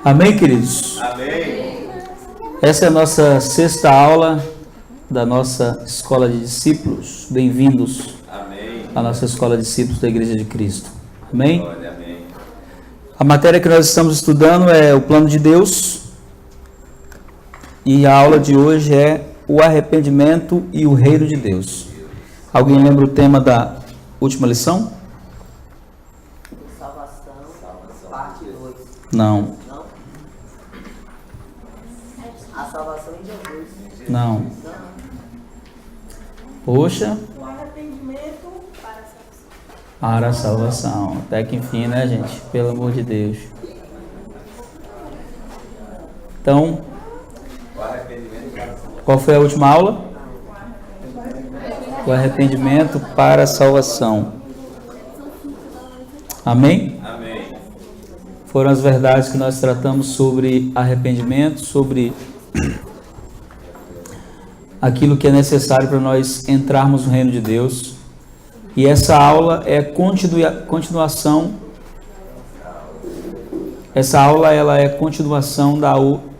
Amém, queridos? Amém. Essa é a nossa sexta aula da nossa Escola de Discípulos. Bem-vindos Amém. à nossa Escola de Discípulos da Igreja de Cristo. Amém? Glória, amém. A matéria que nós estamos estudando é o plano de Deus. E a aula de hoje é o arrependimento e o reino de Deus. Alguém lembra o tema da última lição? Salvação, parte 2. Não. Não? A salvação em Jesus. Não. Não. Poxa, O arrependimento para a salvação. Até que enfim, né, gente? Pelo amor de Deus. Então, O arrependimento para qual foi a última aula? O arrependimento para a salvação. Amém? Amém. Foram as verdades que nós tratamos sobre arrependimento, sobre aquilo que é necessário para nós entrarmos no reino de Deus. E essa aula é continuação. Essa aula ela é continuação da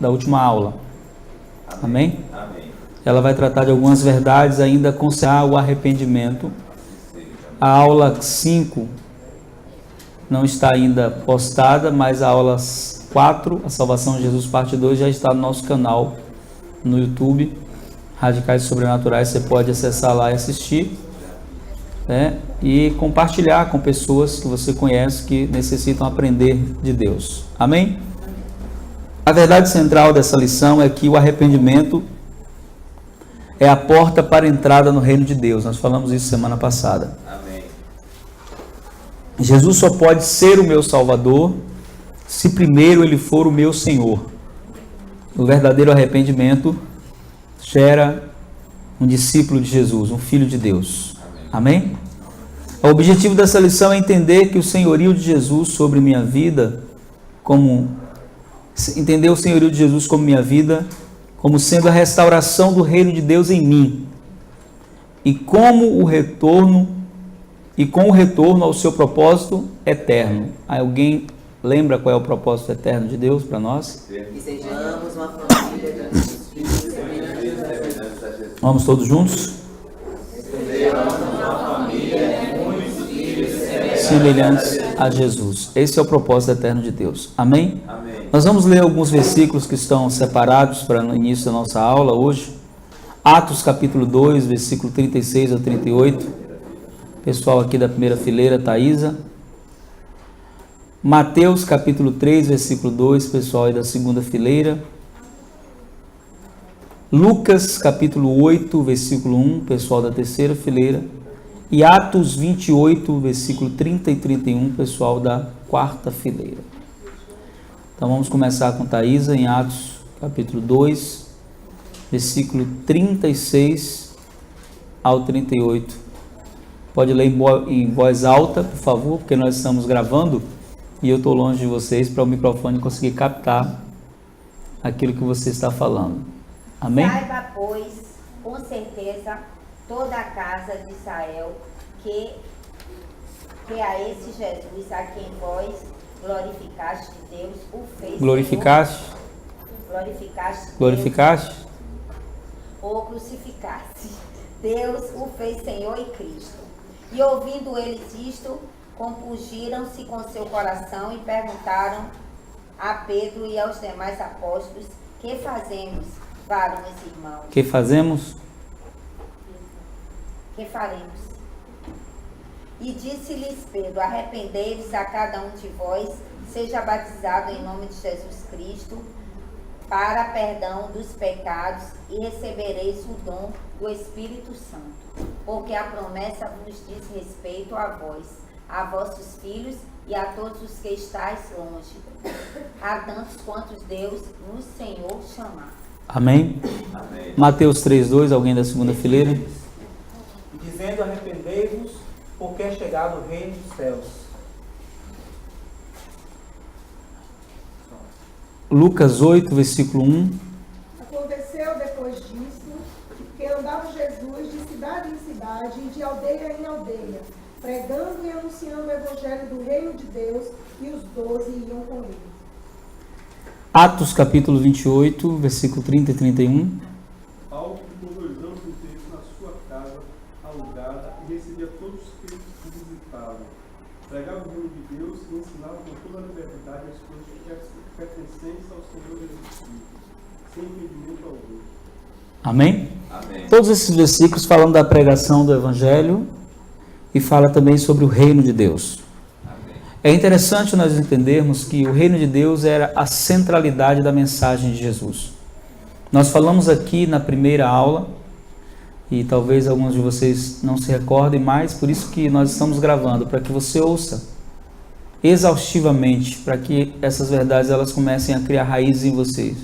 última aula. Amém? Amém. Ela vai tratar de algumas verdades ainda concernar o arrependimento. A aula 5 não está ainda postada, mas a aula 4, a Salvação de Jesus, parte 2, já está no nosso canal no YouTube, Radicais Sobrenaturais. Você pode acessar lá e assistir, né? E compartilhar com pessoas que você conhece que necessitam aprender de Deus. Amém? A verdade central dessa lição é que o arrependimento é a porta para a entrada no reino de Deus. Nós falamos isso semana passada. Amém. Jesus só pode ser o meu Salvador se primeiro ele for o meu Senhor. O verdadeiro arrependimento gera um discípulo de Jesus, um filho de Deus. Amém? O objetivo dessa lição é entender que o senhorio de Jesus sobre minha vida, entender o senhorio de Jesus como minha vida, como sendo a restauração do reino de Deus em mim, e com o retorno ao seu propósito eterno. Alguém lembra qual é o propósito eterno de Deus para nós? Que sejamos uma família de filhos semelhantes a Jesus. Vamos todos juntos? Semelhantes a Jesus. Esse é o propósito eterno de Deus. Amém? Amém. Nós vamos ler alguns versículos que estão separados para no início da nossa aula hoje. Atos capítulo 2, versículo 36 a 38. Pessoal aqui da primeira fileira, Thaisa. Mateus capítulo 3, versículo 2, pessoal aí da segunda fileira. Lucas capítulo 8, versículo 1, pessoal da terceira fileira. E Atos 28, versículo 30 e 31, pessoal da quarta fileira. Então vamos começar com Thaisa em Atos capítulo 2, versículo 36 ao 38. Pode ler em voz alta, por favor, porque nós estamos gravando e eu estou longe de vocês para o microfone conseguir captar aquilo que você está falando. Amém? Saiba, pois, com certeza, toda a casa de Israel, que a esse Jesus, a quem vós glorificaste, Deus o fez Glorificaste? Senhor, Glorificaste? Deus, ou crucificaste. Deus o fez Senhor e Cristo. E ouvindo eles isto, compungiram-se com seu coração e perguntaram a Pedro e aos demais apóstolos: que fazemos, varões irmãos? Que fazemos? Que faremos? E disse-lhes Pedro: arrependei-vos a cada um de vós, seja batizado em nome de Jesus Cristo, para perdão dos pecados, e recebereis o dom do Espírito Santo. Porque a promessa vos diz respeito a vós, a vossos filhos e a todos os que estáis longe, a tantos quantos Deus no Senhor chamar. Amém? Amém. Mateus 3:2, alguém da segunda fileira? Dizendo: arrependei-vos, porque é chegado o reino dos céus. Lucas 8, versículo 1. aconteceu depois disso, que andava Jesus de cidade em cidade e de aldeia em aldeia, pregando e anunciando o evangelho do reino de Deus, e os 12 iam com ele. Atos capítulo 28, versículo 30 e 31. Paulo ficou 2 anos inteiros na sua casa alugada e recebia todos os que o visitavam. Pregava o reino de Deus e ensinava com toda a liberdade as coisas pertencentes ao Senhor Jesus Cristo, sem impedimento algum. Amém? Amém. Todos esses versículos falam da pregação do Evangelho e fala também sobre o reino de Deus. É interessante nós entendermos que o reino de Deus era a centralidade da mensagem de Jesus. Nós falamos aqui na primeira aula, e talvez alguns de vocês não se recordem mais, por isso que nós estamos gravando, para que você ouça exaustivamente, para que essas verdades elas comecem a criar raízes em vocês.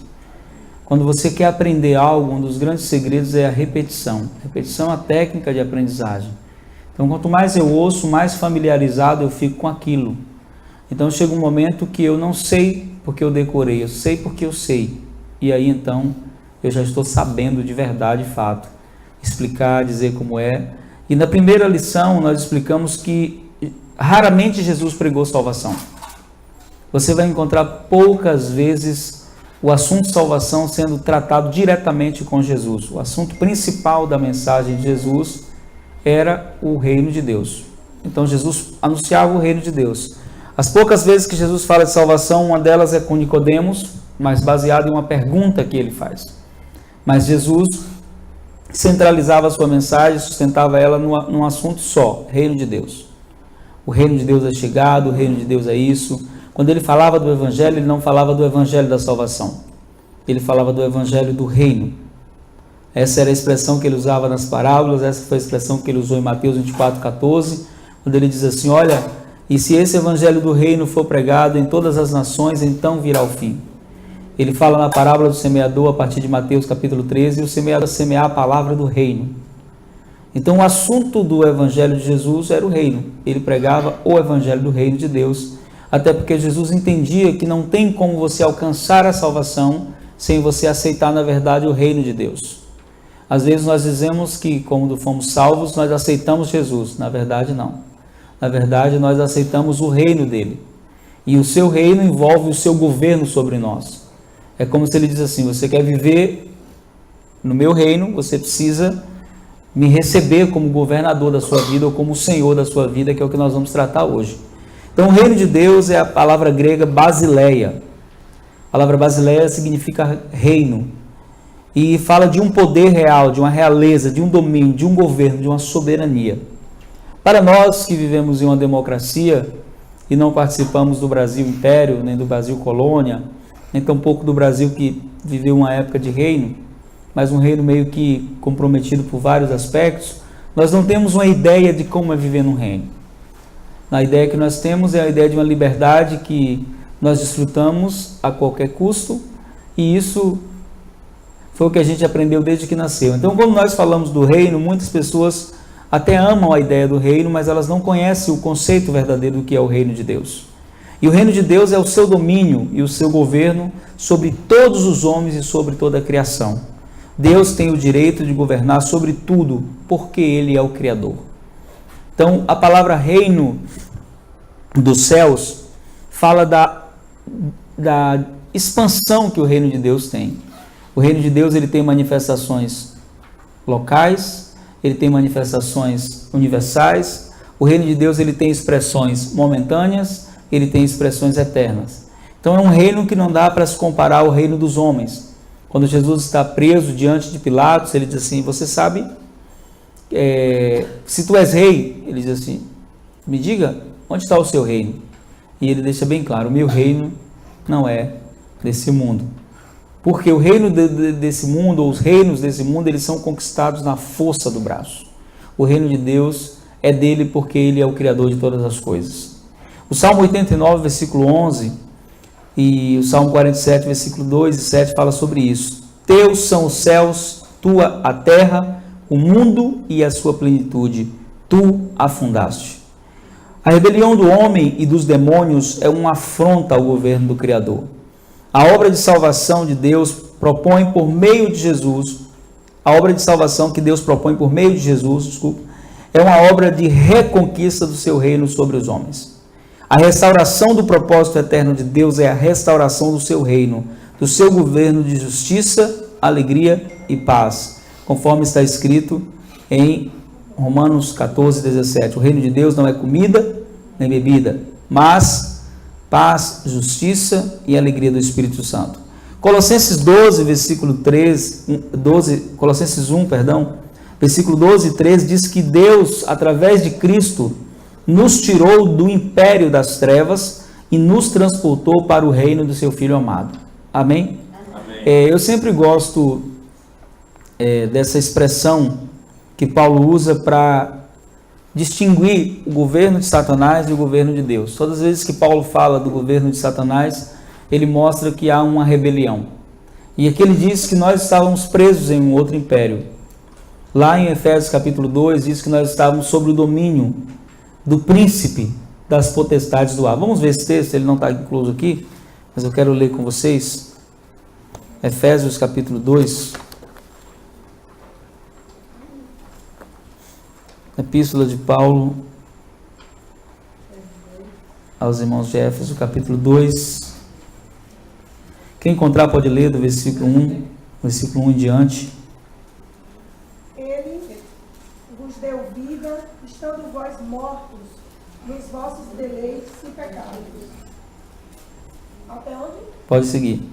Quando você quer aprender algo, um dos grandes segredos é a repetição. Repetição é a técnica de aprendizagem. Então, quanto mais eu ouço, mais familiarizado eu fico com aquilo. Então, chega um momento que eu não sei porque eu decorei, eu sei porque eu sei. E aí, então, eu já estou sabendo de verdade e fato. Explicar, dizer como é. E na primeira lição, nós explicamos que raramente Jesus pregou salvação. Você vai encontrar poucas vezes o assunto salvação sendo tratado diretamente com Jesus. O assunto principal da mensagem de Jesus era o reino de Deus. Então Jesus anunciava o reino de Deus. As poucas vezes que Jesus fala de salvação, uma delas é com Nicodemos, mas baseada em uma pergunta que ele faz. Mas Jesus centralizava a sua mensagem, sustentava ela num assunto só, reino de Deus. O reino de Deus é chegado, o reino de Deus é isso. Quando ele falava do evangelho, ele não falava do evangelho da salvação. Ele falava do evangelho do reino. Essa era a expressão que ele usava nas parábolas, essa foi a expressão que ele usou em Mateus 24:14, quando ele diz assim, olha, e se esse evangelho do reino for pregado em todas as nações, então virá o fim. Ele fala na parábola do semeador, a partir de Mateus capítulo 13, e o semeador semear a palavra do reino. Então o assunto do evangelho de Jesus era o reino. Ele pregava o evangelho do reino de Deus, até porque Jesus entendia que não tem como você alcançar a salvação sem você aceitar, na verdade, o reino de Deus. Às vezes nós dizemos que, como fomos salvos, nós aceitamos Jesus. Na verdade, não. Na verdade, nós aceitamos o reino dele. E o seu reino envolve o seu governo sobre nós. É como se ele diz assim, você quer viver no meu reino, você precisa me receber como governador da sua vida ou como senhor da sua vida, que é o que nós vamos tratar hoje. Então, o reino de Deus é a palavra grega basileia. A palavra basileia significa reino. E fala de um poder real, de uma realeza, de um domínio, de um governo, de uma soberania. Para nós que vivemos em uma democracia e não participamos do Brasil Império, nem do Brasil Colônia, nem tampouco do Brasil que viveu uma época de reino, mas um reino meio que comprometido por vários aspectos, nós não temos uma ideia de como é viver num reino. A ideia que nós temos é a ideia de uma liberdade que nós desfrutamos a qualquer custo, e isso foi o que a gente aprendeu desde que nasceu. Então, quando nós falamos do reino, muitas pessoas até amam a ideia do reino, mas elas não conhecem o conceito verdadeiro do que é o reino de Deus. E o reino de Deus é o seu domínio e o seu governo sobre todos os homens e sobre toda a criação. Deus tem o direito de governar sobre tudo, porque Ele é o Criador. Então, a palavra reino dos céus fala da expansão que o reino de Deus tem. O reino de Deus ele tem manifestações locais, ele tem manifestações universais. O reino de Deus ele tem expressões momentâneas, ele tem expressões eternas. Então é um reino que não dá para se comparar ao reino dos homens. Quando Jesus está preso diante de Pilatos, ele diz assim, você sabe, se tu és rei, ele diz assim, me diga, onde está o seu reino? E ele deixa bem claro, o meu reino não é desse mundo. Porque o reino desse mundo, ou os reinos desse mundo, eles são conquistados na força do braço. O reino de Deus é dele porque ele é o Criador de todas as coisas. O Salmo 89, versículo 11, e o Salmo 47, versículo 2 e 7 fala sobre isso. Teus são os céus, tua a terra, o mundo e a sua plenitude, tu a fundaste. A rebelião do homem e dos demônios é uma afronta ao governo do Criador. A obra de salvação de Deus propõe por meio de Jesus, a obra de salvação que Deus propõe por meio de Jesus, é uma obra de reconquista do seu reino sobre os homens. A restauração do propósito eterno de Deus é a restauração do seu reino, do seu governo de justiça, alegria e paz, conforme está escrito em Romanos 14, 17. O reino de Deus não é comida nem bebida, mas paz, justiça e alegria do Espírito Santo. Colossenses 12, versículo 3, Colossenses 1, versículo 12 e 13 diz que Deus, através de Cristo, nos tirou do império das trevas e nos transportou para o reino do seu Filho amado. Amém? Eu sempre gosto dessa expressão que Paulo usa para distinguir o governo de Satanás e o governo de Deus. Todas as vezes que Paulo fala do governo de Satanás, ele mostra que há uma rebelião. E aqui ele diz que nós estávamos presos em um outro império. Lá em Efésios capítulo 2, diz que nós estávamos sob o domínio do príncipe das potestades do ar. Vamos ver esse texto, ele não está incluso aqui, mas eu quero ler com vocês. Efésios capítulo 2. Epístola de Paulo aos irmãos de Éfeso, capítulo 2. Quem encontrar pode ler do versículo 1 em diante. Ele vos deu vida, estando vós mortos nos vossos deleites e pecados. Até onde? Pode seguir.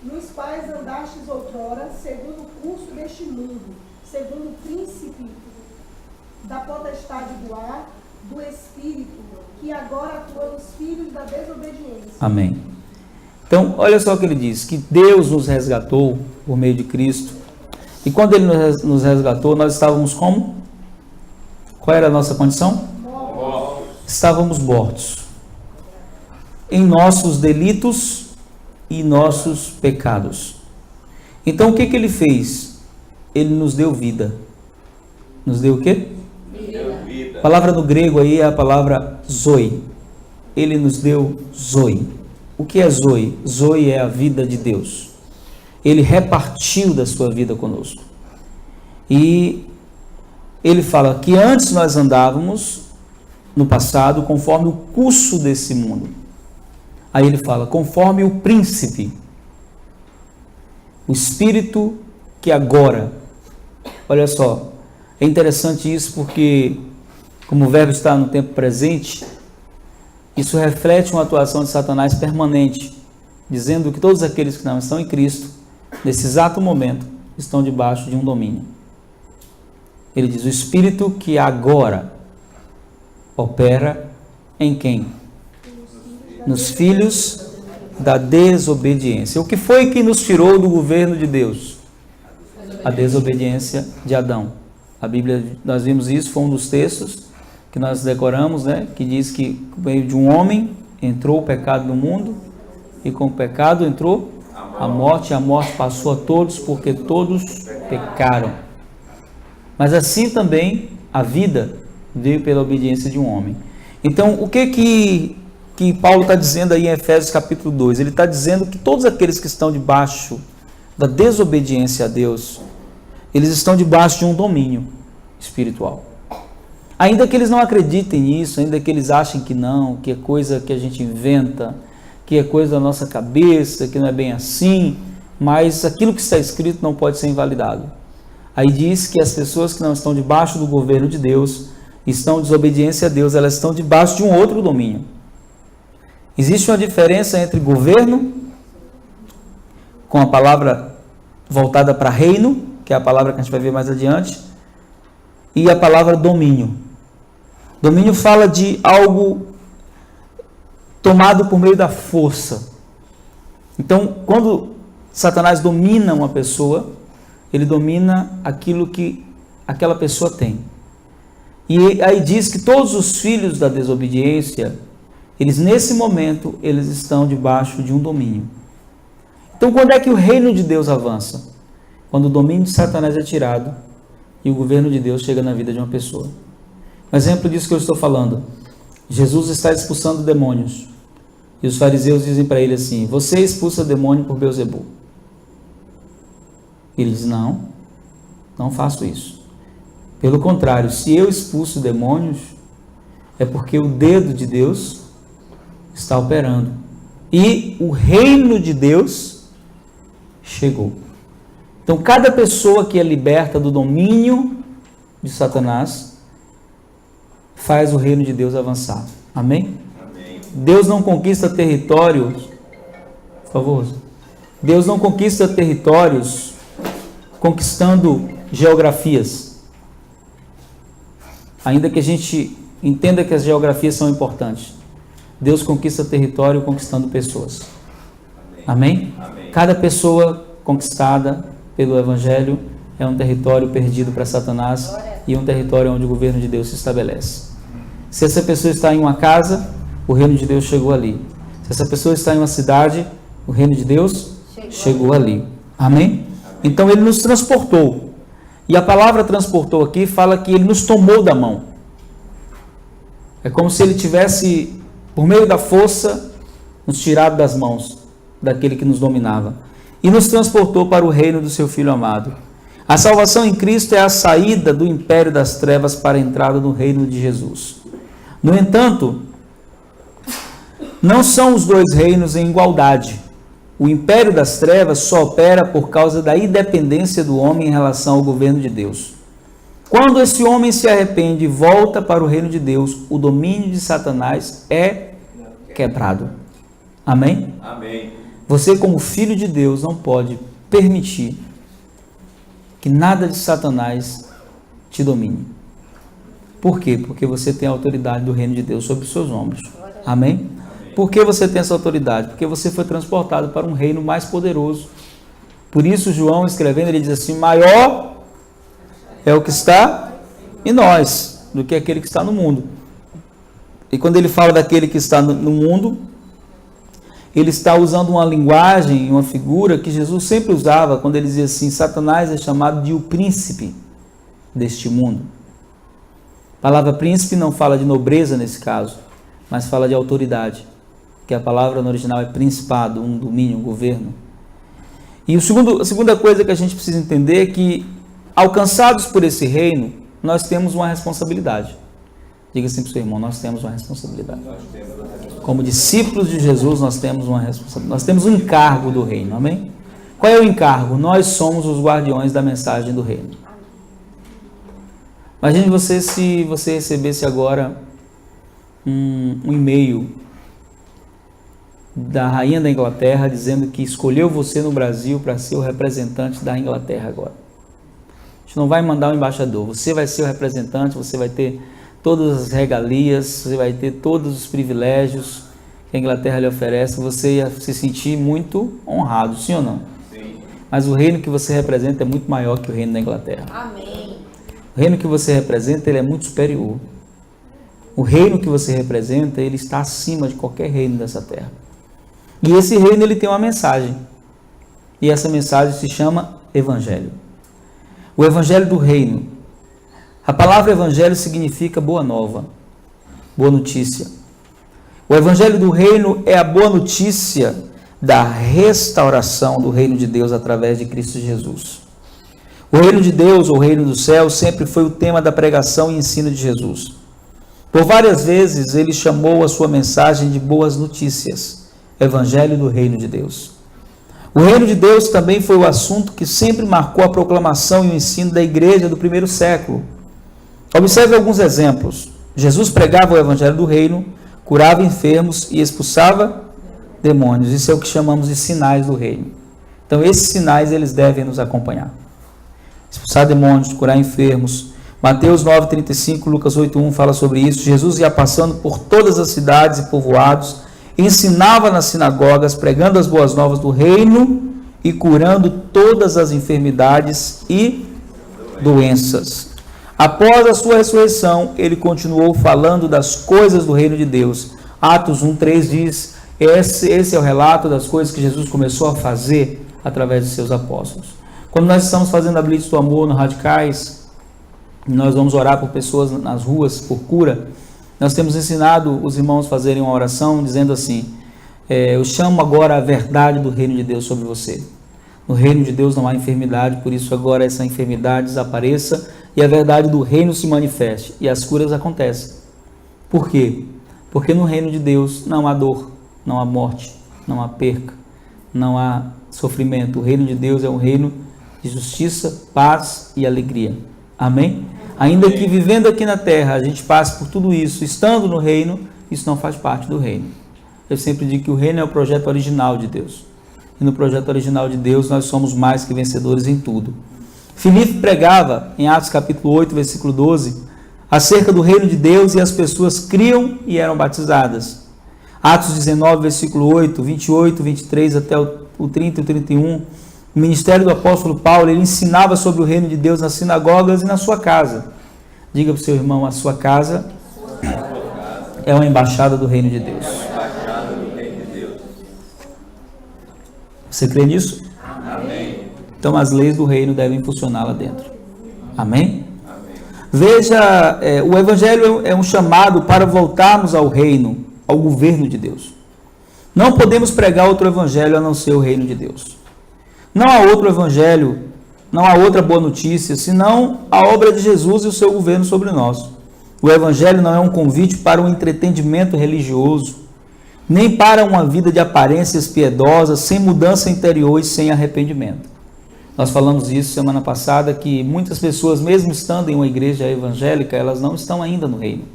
Nos quais andastes outrora, segundo o curso deste mundo, segundo o príncipe da potestade do ar, do Espírito, que agora atua nos filhos da desobediência. Amém. Então, olha só o que ele diz, que Deus nos resgatou por meio de Cristo. E quando ele nos resgatou, nós estávamos como? Qual era a nossa condição? Mortos. Estávamos mortos em nossos delitos e nossos pecados. Então, o que ele fez? Ele nos deu vida. Nos deu o quê? A palavra no grego aí é a palavra zoe. Ele nos deu zoe. O que é zoe? Zoe é a vida de Deus. Ele repartiu da sua vida conosco. E ele fala que antes nós andávamos no passado conforme o curso desse mundo. Aí ele fala, conforme o príncipe, o espírito que agora, olha só, é interessante isso porque, como o verbo está no tempo presente, isso reflete uma atuação de Satanás permanente, dizendo que todos aqueles que não estão em Cristo, nesse exato momento, estão debaixo de um domínio. Ele diz, o espírito que agora opera em quem? Nos filhos da desobediência. O que foi que nos tirou do governo de Deus? A desobediência de Adão. A Bíblia, nós vimos isso, foi um dos textos que nós decoramos, né? Que diz que por meio de um homem entrou o pecado no mundo e com o pecado entrou a morte, e a morte passou a todos porque todos pecaram. Mas assim também a vida veio pela obediência de um homem. Então, o que Paulo está dizendo aí em Efésios capítulo 2? Ele está dizendo que todos aqueles que estão debaixo da desobediência a Deus, eles estão debaixo de um domínio espiritual. Ainda que eles não acreditem nisso, ainda que eles achem que não, que é coisa que a gente inventa, que é coisa da nossa cabeça, que não é bem assim, mas aquilo que está escrito não pode ser invalidado. Aí diz que as pessoas que não estão debaixo do governo de Deus, estão em desobediência a Deus, elas estão debaixo de um outro domínio. Existe uma diferença entre governo, com a palavra voltada para reino, que é a palavra que a gente vai ver mais adiante, e a palavra domínio. Domínio fala de algo tomado por meio da força. Então, quando Satanás domina uma pessoa, ele domina aquilo que aquela pessoa tem. E aí diz que todos os filhos da desobediência, eles nesse momento, eles estão debaixo de um domínio. Então, quando é que o reino de Deus avança? Quando o domínio de Satanás é tirado e o governo de Deus chega na vida de uma pessoa. Um exemplo disso que eu estou falando. Jesus está expulsando demônios. E os fariseus dizem para ele assim, você expulsa demônio por Beelzebul. Ele diz, não faço isso. Pelo contrário, se eu expulso demônios, é porque o dedo de Deus está operando. E o reino de Deus chegou. Então, cada pessoa que é liberta do domínio de Satanás faz o reino de Deus avançar. Amém? Amém. Deus não conquista territórios, por favor. Deus não conquista territórios conquistando geografias. Ainda que a gente entenda que as geografias são importantes, Deus conquista território conquistando pessoas. Amém? Amém. Cada pessoa conquistada pelo Evangelho é um território perdido para Satanás e um território onde o governo de Deus se estabelece. Se essa pessoa está em uma casa, o reino de Deus chegou ali. Se essa pessoa está em uma cidade, o reino de Deus chegou ali. Amém? Então ele nos transportou. E a palavra transportou aqui fala que ele nos tomou da mão. É como se ele tivesse, por meio da força, nos tirado das mãos daquele que nos dominava. E nos transportou para o reino do seu Filho amado. A salvação em Cristo é a saída do império das trevas para a entrada no reino de Jesus. No entanto, não são os dois reinos em igualdade. O império das trevas só opera por causa da independência do homem em relação ao governo de Deus. Quando esse homem se arrepende e volta para o reino de Deus, o domínio de Satanás é quebrado. Amém? Amém. Você, como filho de Deus, não pode permitir que nada de Satanás te domine. Por quê? Porque você tem a autoridade do reino de Deus sobre os seus ombros. Amém? Por que você tem essa autoridade? Porque você foi transportado para um reino mais poderoso. Por isso, João, escrevendo, ele diz assim: maior é o que está em nós do que aquele que está no mundo. E quando ele fala daquele que está no mundo, ele está usando uma linguagem, uma figura que Jesus sempre usava quando ele dizia assim: Satanás é chamado de o príncipe deste mundo. A palavra príncipe não fala de nobreza nesse caso, mas fala de autoridade, que a palavra no original é principado, um domínio, um governo. E a segunda coisa que a gente precisa entender é que, alcançados por esse reino, nós temos uma responsabilidade. Diga assim para o seu irmão: nós temos uma responsabilidade. Como discípulos de Jesus, nós temos uma responsabilidade. Nós temos um encargo do reino, amém? Qual é o encargo? Nós somos os guardiões da mensagem do reino. Imagine você se você recebesse agora um e-mail da rainha da Inglaterra dizendo que escolheu você no Brasil para ser o representante da Inglaterra agora. A gente não vai mandar um embaixador, você vai ser o representante, você vai ter todas as regalias, você vai ter todos os privilégios que a Inglaterra lhe oferece, você ia se sentir muito honrado, sim ou não? Sim. Mas o reino que você representa é muito maior que o reino da Inglaterra. Amém. O reino que você representa, ele é muito superior. O reino que você representa, ele está acima de qualquer reino dessa terra. E esse reino, ele tem uma mensagem. E essa mensagem se chama Evangelho. O Evangelho do reino. A palavra Evangelho significa boa nova, boa notícia. O Evangelho do reino é a boa notícia da restauração do reino de Deus através de Cristo Jesus. O reino de Deus, ou o reino do céu, sempre foi o tema da pregação e ensino de Jesus. Por várias vezes ele chamou a sua mensagem de boas notícias, Evangelho do reino de Deus. O reino de Deus também foi o assunto que sempre marcou a proclamação e o ensino da igreja do primeiro século. Observe alguns exemplos. Jesus pregava o Evangelho do reino, curava enfermos e expulsava demônios. Isso é o que chamamos de sinais do reino. Então esses sinais eles devem nos acompanhar. Expulsar demônios, curar enfermos. Mateus 9,35, Lucas 8,1 fala sobre isso. Jesus ia passando por todas as cidades e povoados, ensinava nas sinagogas, pregando as boas novas do reino e curando todas as enfermidades e doenças. Após a sua ressurreição, ele continuou falando das coisas do reino de Deus. Atos 1,3 diz, esse é o relato das coisas que Jesus começou a fazer através de seus apóstolos. Quando nós estamos fazendo a Blitz do Amor no Radicais, nós vamos orar por pessoas nas ruas, por cura, nós temos ensinado os irmãos a fazerem uma oração dizendo assim: eu chamo agora a verdade do reino de Deus sobre você. No reino de Deus não há enfermidade, por isso agora essa enfermidade desapareça e a verdade do reino se manifeste e as curas acontecem. Por quê? Porque no reino de Deus não há dor, não há morte, não há perca, não há sofrimento. O reino de Deus é um reino de justiça, paz e alegria. Amém? Ainda que vivendo aqui na terra a gente passe por tudo isso, estando no reino, isso não faz parte do reino. Eu sempre digo que o reino é o projeto original de Deus. E no projeto original de Deus nós somos mais que vencedores em tudo. Filipe pregava em Atos capítulo 8, versículo 12, acerca do reino de Deus, e as pessoas criam e eram batizadas. Atos 19, versículo 8, 28, 23 até o 30 e o 31, o ministério do apóstolo Paulo, ele ensinava sobre o reino de Deus nas sinagogas e na sua casa. Diga para o seu irmão, a sua casa é uma embaixada do reino de Deus. Você crê nisso? Amém. Então as leis do reino devem funcionar lá dentro. Amém? Veja, o Evangelho é um chamado para voltarmos ao reino, ao governo de Deus. Não podemos pregar outro Evangelho a não ser o reino de Deus. Não há outro Evangelho, não há outra boa notícia, senão a obra de Jesus e o seu governo sobre nós. O Evangelho não é um convite para um entretenimento religioso, nem para uma vida de aparências piedosas, sem mudança interior e sem arrependimento. Nós falamos isso semana passada, que muitas pessoas, mesmo estando em uma igreja evangélica, elas não estão ainda no reino.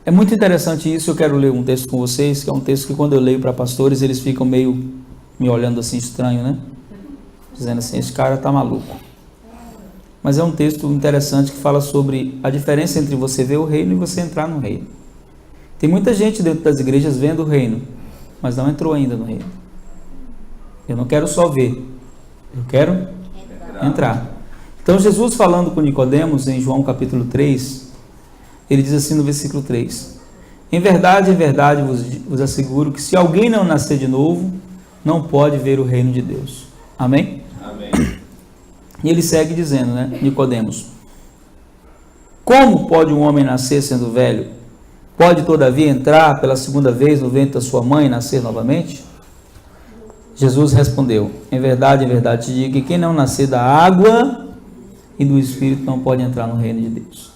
É muito interessante isso. Eu quero ler um texto com vocês, que é um texto que quando eu leio para pastores, eles ficam meio me olhando assim estranho, né? Dizendo assim, esse cara está maluco. Mas é um texto interessante que fala sobre a diferença entre você ver o reino e você entrar no reino. Tem muita gente dentro das igrejas vendo o reino, mas não entrou ainda no reino. Eu não quero só ver, eu quero entrar. Então Jesus, falando com Nicodemos em João capítulo 3, ele diz assim no versículo 3: em verdade vos asseguro que se alguém não nascer de novo, não pode ver o reino de Deus. Amém? Amém. E ele segue dizendo, né, Nicodemos: como pode um homem nascer sendo velho? Pode todavia entrar pela segunda vez no ventre da sua mãe e nascer novamente? Jesus respondeu: em verdade te digo que quem não nascer da água e do Espírito não pode entrar no reino de Deus.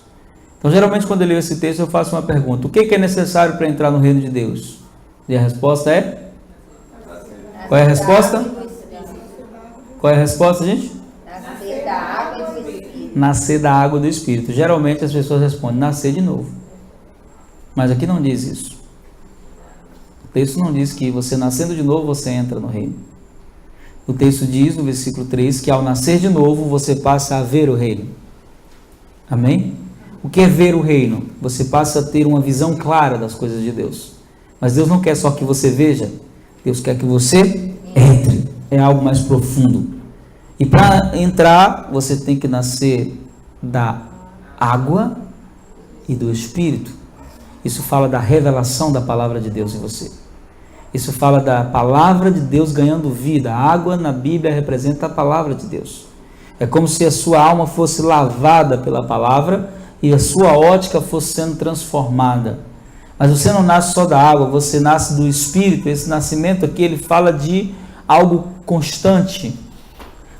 Então, geralmente, quando eu leio esse texto, eu faço uma pergunta: o que é necessário para entrar no reino de Deus? E a resposta é? Qual é a resposta? Qual é a resposta, gente? Nascer da água e do Espírito. Nascer da água e do Espírito. Geralmente as pessoas respondem: nascer de novo. Mas aqui não diz isso. O texto não diz que você nascendo de novo você entra no reino. O texto diz no versículo 3 que ao nascer de novo você passa a ver o reino. Amém? O que é ver o reino? Você passa a ter uma visão clara das coisas de Deus. Mas Deus não quer só que você veja, Deus quer que você entre. É algo mais profundo. E para entrar, você tem que nascer da água e do Espírito. Isso fala da revelação da palavra de Deus em você. Isso fala da palavra de Deus ganhando vida. A água na Bíblia representa a palavra de Deus. É como se a sua alma fosse lavada pela palavra e a sua ótica fosse sendo transformada. Mas você não nasce só da água, você nasce do Espírito. Esse nascimento aqui, ele fala de algo constante.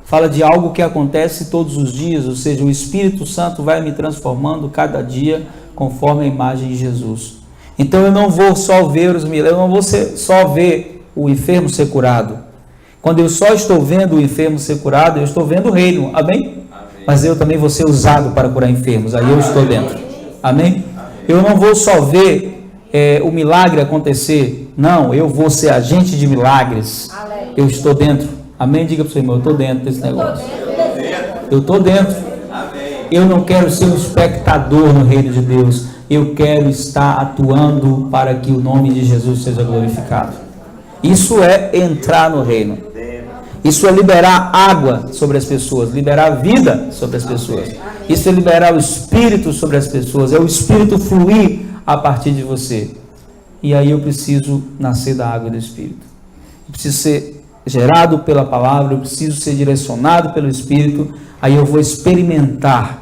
Fala de algo que acontece todos os dias, ou seja, o Espírito Santo vai me transformando cada dia conforme a imagem de Jesus. Então eu não vou só ver os milagres, eu não vou só ver o enfermo ser curado. Quando eu só estou vendo o enfermo ser curado, eu estou vendo o reino, amém? Mas eu também vou ser usado para curar enfermos, aí eu estou dentro, amém? Eu não vou só ver o milagre acontecer, não, eu vou ser agente de milagres, eu estou dentro, amém? Diga para o seu irmão, eu estou dentro desse negócio, eu estou dentro. Eu não quero ser um espectador no reino de Deus. Eu quero estar atuando para que o nome de Jesus seja glorificado. Isso é entrar no reino. Isso é liberar água sobre as pessoas, liberar vida sobre as pessoas. Isso é liberar o Espírito sobre as pessoas. É o Espírito fluir a partir de você. E aí eu preciso nascer da água e do Espírito. Eu preciso ser gerado pela palavra, eu preciso ser direcionado pelo Espírito. Aí eu vou experimentar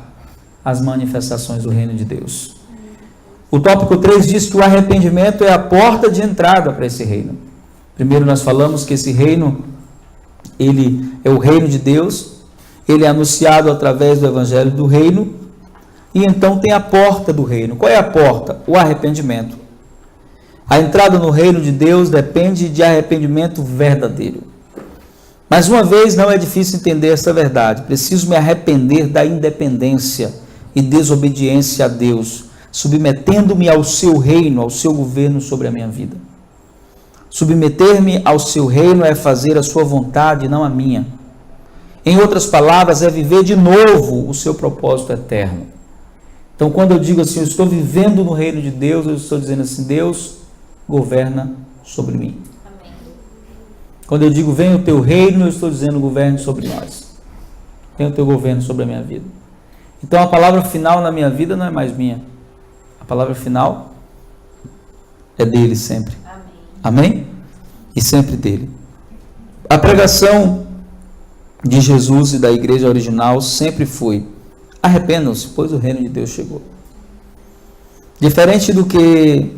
as manifestações do reino de Deus. O tópico 3 diz que o arrependimento é a porta de entrada para esse reino. Primeiro nós falamos que esse reino, ele é o reino de Deus, ele é anunciado através do evangelho do reino, e então tem a porta do reino. Qual é a porta? O arrependimento. A entrada no reino de Deus depende de arrependimento verdadeiro. Mais uma vez, não é difícil entender essa verdade. Preciso me arrepender da independência e desobediência a Deus, submetendo-me ao seu reino, ao seu governo sobre a minha vida. Submeter-me ao seu reino é fazer a sua vontade, não a minha. Em outras palavras, é viver de novo o seu propósito eterno. Então, quando eu digo assim, eu estou vivendo no reino de Deus, eu estou dizendo assim, Deus governa sobre mim. Amém. Quando eu digo, venha o teu reino, eu estou dizendo, governe sobre nós. Venha o teu governo sobre a minha vida. Então, a palavra final na minha vida não é mais minha. A palavra final é dele sempre. Amém. Amém? E sempre dele. A pregação de Jesus e da igreja original sempre foi: arrependam-se, pois o reino de Deus chegou. Diferente do que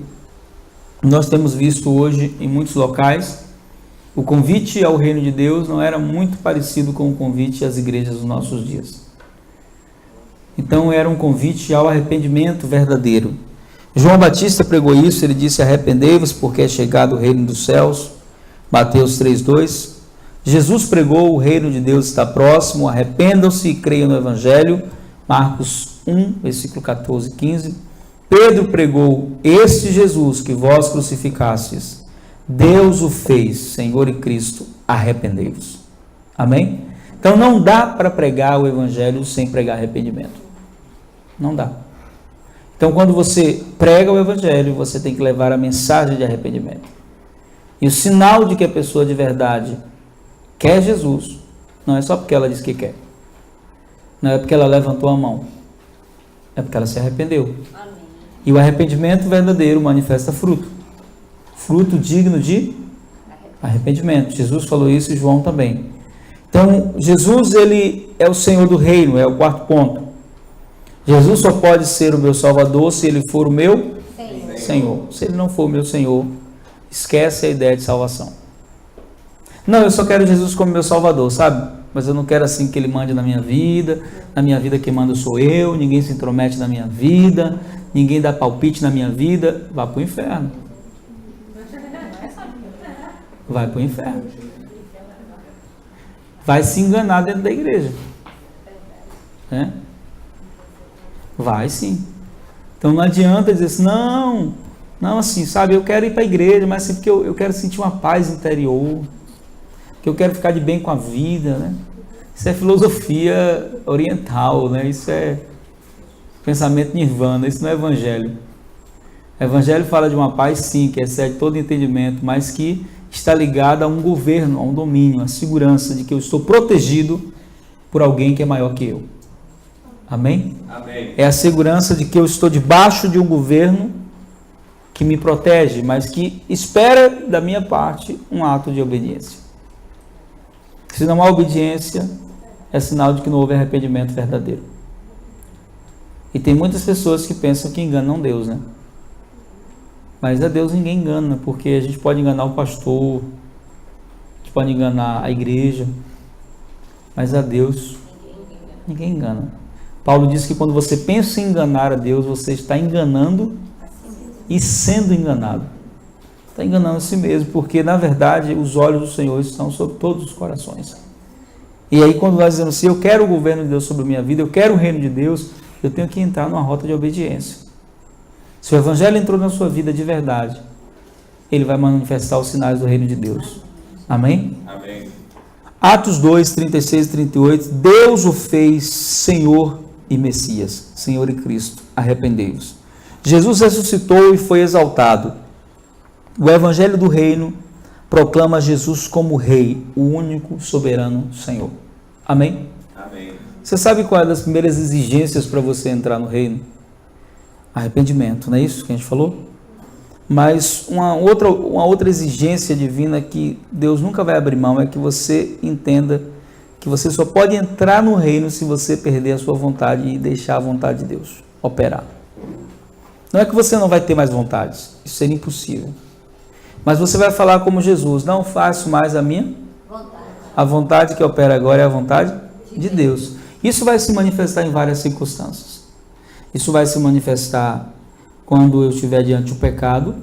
nós temos visto hoje em muitos locais, o convite ao reino de Deus não era muito parecido com o convite às igrejas dos nossos dias. Então era um convite ao arrependimento verdadeiro. João Batista pregou isso, ele disse: arrependei-vos, porque é chegado o reino dos céus. Mateus 3:2. Jesus pregou: o reino de Deus está próximo, arrependam-se e creiam no Evangelho. Marcos 1, versículo 14 e 15. Pedro pregou: este Jesus que vós crucificastes, Deus o fez Senhor e Cristo, arrependei-vos. Amém? Então não dá para pregar o Evangelho sem pregar arrependimento. Não dá. Então quando você prega o Evangelho, você tem que levar a mensagem de arrependimento. E o sinal de que a pessoa de verdade quer Jesus, não é só porque ela diz que quer. Não é porque ela levantou a mão. É porque ela se arrependeu. Amém. E o arrependimento verdadeiro manifesta fruto. Fruto digno de arrependimento. Jesus falou isso e João também. Então, Jesus, ele é o Senhor do reino, é o quarto ponto. Jesus só pode ser o meu Salvador se ele for o meu Senhor. Se ele não for o meu Senhor, esquece a ideia de salvação. Não, eu só quero Jesus como meu Salvador, sabe? Mas eu não quero assim que ele mande na minha vida quem manda sou eu, ninguém se intromete na minha vida, ninguém dá palpite na minha vida. Vá para o inferno. Vai para o inferno. Vai se enganar dentro da igreja. Né? Vai sim. Então não adianta dizer assim, não assim, sabe, eu quero ir para a igreja, mas assim, porque eu quero sentir uma paz interior, que eu quero ficar de bem com a vida, né? Isso é filosofia oriental, né? Isso é pensamento nirvana, isso não é evangelho. O evangelho fala de uma paz sim, que excede todo entendimento, mas que está ligada a um governo, a um domínio, a segurança de que eu estou protegido por alguém que é maior que eu. Amém? Amém. É a segurança de que eu estou debaixo de um governo que me protege, mas que espera da minha parte um ato de obediência. Se não há obediência, é sinal de que não houve arrependimento verdadeiro. E tem muitas pessoas que pensam que enganam Deus, né? Mas a Deus ninguém engana, porque a gente pode enganar o pastor, a gente pode enganar a igreja, mas a Deus ninguém engana. Paulo diz que quando você pensa em enganar a Deus, você está enganando e sendo enganado. Está enganando a si mesmo, porque na verdade os olhos do Senhor estão sobre todos os corações. E aí quando nós dizemos assim, eu quero o governo de Deus sobre a minha vida, eu quero o reino de Deus, eu tenho que entrar numa rota de obediência. Se o Evangelho entrou na sua vida de verdade, ele vai manifestar os sinais do reino de Deus. Amém? Amém. Atos 2, 36 e 38, Deus o fez Senhor e Messias, Senhor e Cristo, arrependei-vos. Jesus ressuscitou e foi exaltado. O Evangelho do Reino proclama Jesus como Rei, o único soberano Senhor. Amém? Amém. Você sabe qual é das primeiras exigências para você entrar no reino? Arrependimento, não é isso que a gente falou? Mas uma outra exigência divina que Deus nunca vai abrir mão é que você entenda que você só pode entrar no reino se você perder a sua vontade e deixar a vontade de Deus operar. Não é que você não vai ter mais vontades, isso seria impossível. Mas você vai falar como Jesus, não faço mais a minha vontade. A vontade que opera agora é a vontade de Deus. Isso vai se manifestar em várias circunstâncias. Isso vai se manifestar quando eu estiver diante do pecado.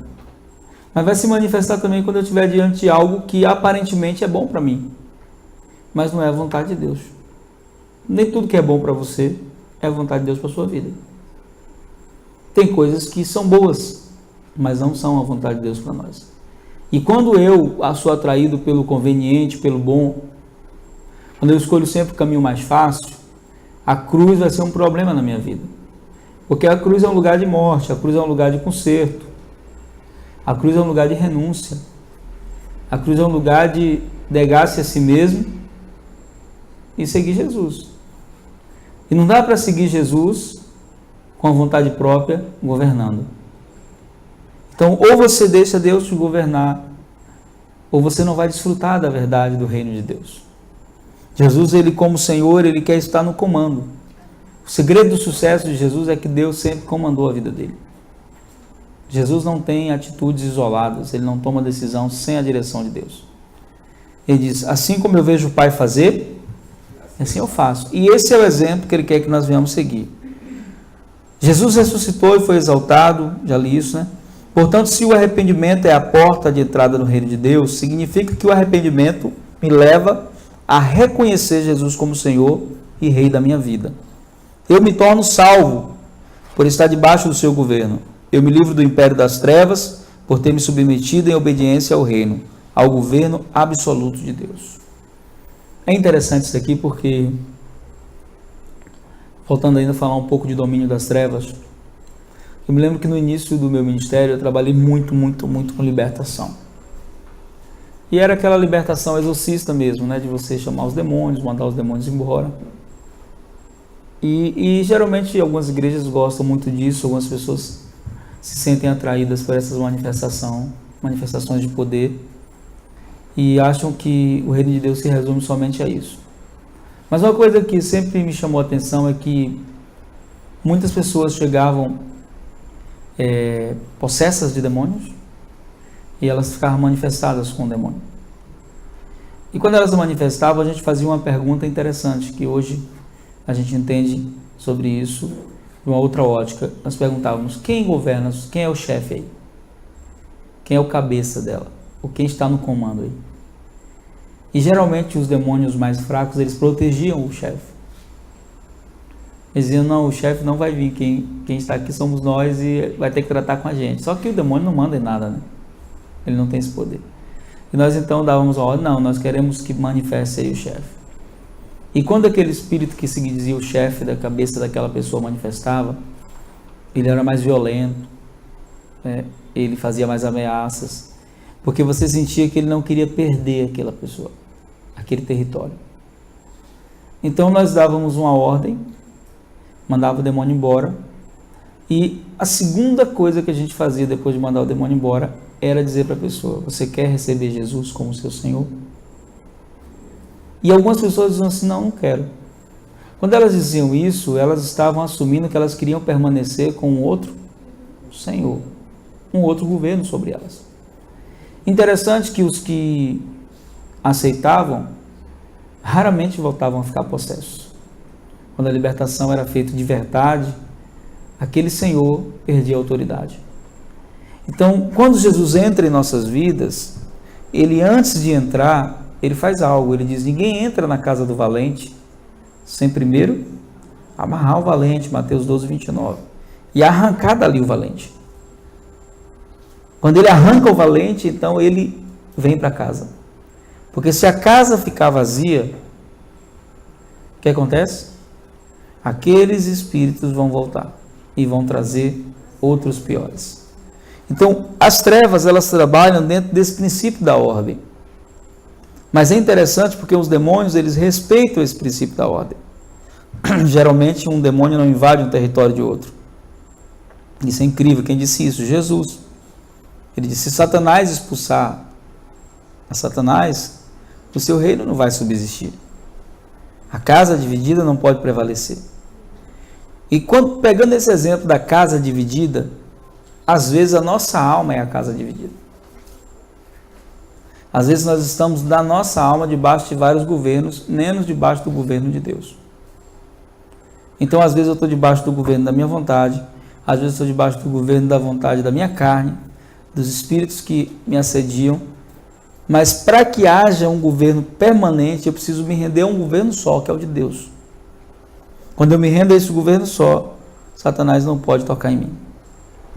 Mas vai se manifestar também quando eu estiver diante de algo que aparentemente é bom para mim, mas não é a vontade de Deus. Nem tudo que é bom para você é a vontade de Deus para a sua vida. Tem coisas que são boas, mas não são a vontade de Deus para nós. E quando eu sou atraído pelo conveniente, pelo bom, quando eu escolho sempre o caminho mais fácil, a cruz vai ser um problema na minha vida. Porque a cruz é um lugar de morte, a cruz é um lugar de conserto, a cruz é um lugar de renúncia, a cruz é um lugar de negar-se a si mesmo e seguir Jesus. E não dá para seguir Jesus com a vontade própria governando. Então, ou você deixa Deus te governar, ou você não vai desfrutar da verdade do reino de Deus. Jesus, ele como Senhor, ele quer estar no comando. O segredo do sucesso de Jesus é que Deus sempre comandou a vida dele. Jesus não tem atitudes isoladas, ele não toma decisão sem a direção de Deus. Ele diz, assim como eu vejo o Pai fazer, assim eu faço. E esse é o exemplo que ele quer que nós venhamos seguir. Jesus ressuscitou e foi exaltado, já li isso, né? Portanto, se o arrependimento é a porta de entrada no reino de Deus, significa que o arrependimento me leva a reconhecer Jesus como Senhor e Rei da minha vida. Eu me torno salvo por estar debaixo do seu governo. Eu me livro do império das trevas por ter me submetido em obediência ao reino, ao governo absoluto de Deus. É interessante isso aqui porque, voltando ainda a falar um pouco de domínio das trevas, eu me lembro que no início do meu ministério eu trabalhei muito com libertação. E era aquela libertação exorcista mesmo, né? De você chamar os demônios, mandar os demônios embora. E geralmente algumas igrejas gostam muito disso, algumas pessoas se sentem atraídas por essas manifestações de poder e acham que o reino de Deus se resume somente a isso. Mas uma coisa que sempre me chamou a atenção é que muitas pessoas chegavam possessas de demônios e elas ficavam manifestadas com o demônio. E quando elas se manifestavam, a gente fazia uma pergunta interessante, que hoje a gente entende sobre isso de uma outra ótica. Nós perguntávamos, quem governa, quem é o chefe aí? Quem é o cabeça dela? Ou quem está no comando aí? E geralmente os demônios mais fracos, eles protegiam o chefe. Eles diziam, não, o chefe não vai vir, quem está aqui somos nós e vai ter que tratar com a gente. Só que o demônio não manda em nada, né? Ele não tem esse poder. E nós então dávamos a ordem, não, nós queremos que manifeste aí o chefe. E quando aquele espírito que se dizia o chefe da cabeça daquela pessoa manifestava, ele era mais violento, ele fazia mais ameaças, porque você sentia que ele não queria perder aquela pessoa, aquele território. Então nós dávamos uma ordem, mandava o demônio embora, e a segunda coisa que a gente fazia depois de mandar o demônio embora era dizer para a pessoa, você quer receber Jesus como seu Senhor? E algumas pessoas diziam assim, não quero. Quando elas diziam isso, elas estavam assumindo que elas queriam permanecer com um outro Senhor, um outro governo sobre elas. Interessante que os que aceitavam, raramente voltavam a ficar possessos. Quando a libertação era feita de verdade, aquele Senhor perdia a autoridade. Então, quando Jesus entra em nossas vidas, ele antes de entrar, ele faz algo, ele diz, ninguém entra na casa do valente sem primeiro amarrar o valente, Mateus 12, 29, e arrancar dali o valente. Quando ele arranca o valente, então ele vem para casa. Porque se a casa ficar vazia, o que acontece? Aqueles espíritos vão voltar e vão trazer outros piores. Então, as trevas, elas trabalham dentro desse princípio da ordem. Mas é interessante porque os demônios, eles respeitam esse princípio da ordem. Geralmente, um demônio não invade um território de outro. Isso é incrível. Quem disse isso? Jesus. Ele disse, se Satanás expulsar a Satanás, o seu reino não vai subsistir. A casa dividida não pode prevalecer. E quando, pegando esse exemplo da casa dividida, às vezes a nossa alma é a casa dividida. Às vezes nós estamos da nossa alma debaixo de vários governos, menos debaixo do governo de Deus. Então às vezes eu estou debaixo do governo da minha vontade, às vezes eu estou debaixo do governo da vontade da minha carne, dos espíritos que me assediam, mas para que haja um governo permanente, eu preciso me render a um governo só, que é o de Deus. Quando eu me rendo a esse governo só, Satanás não pode tocar em mim.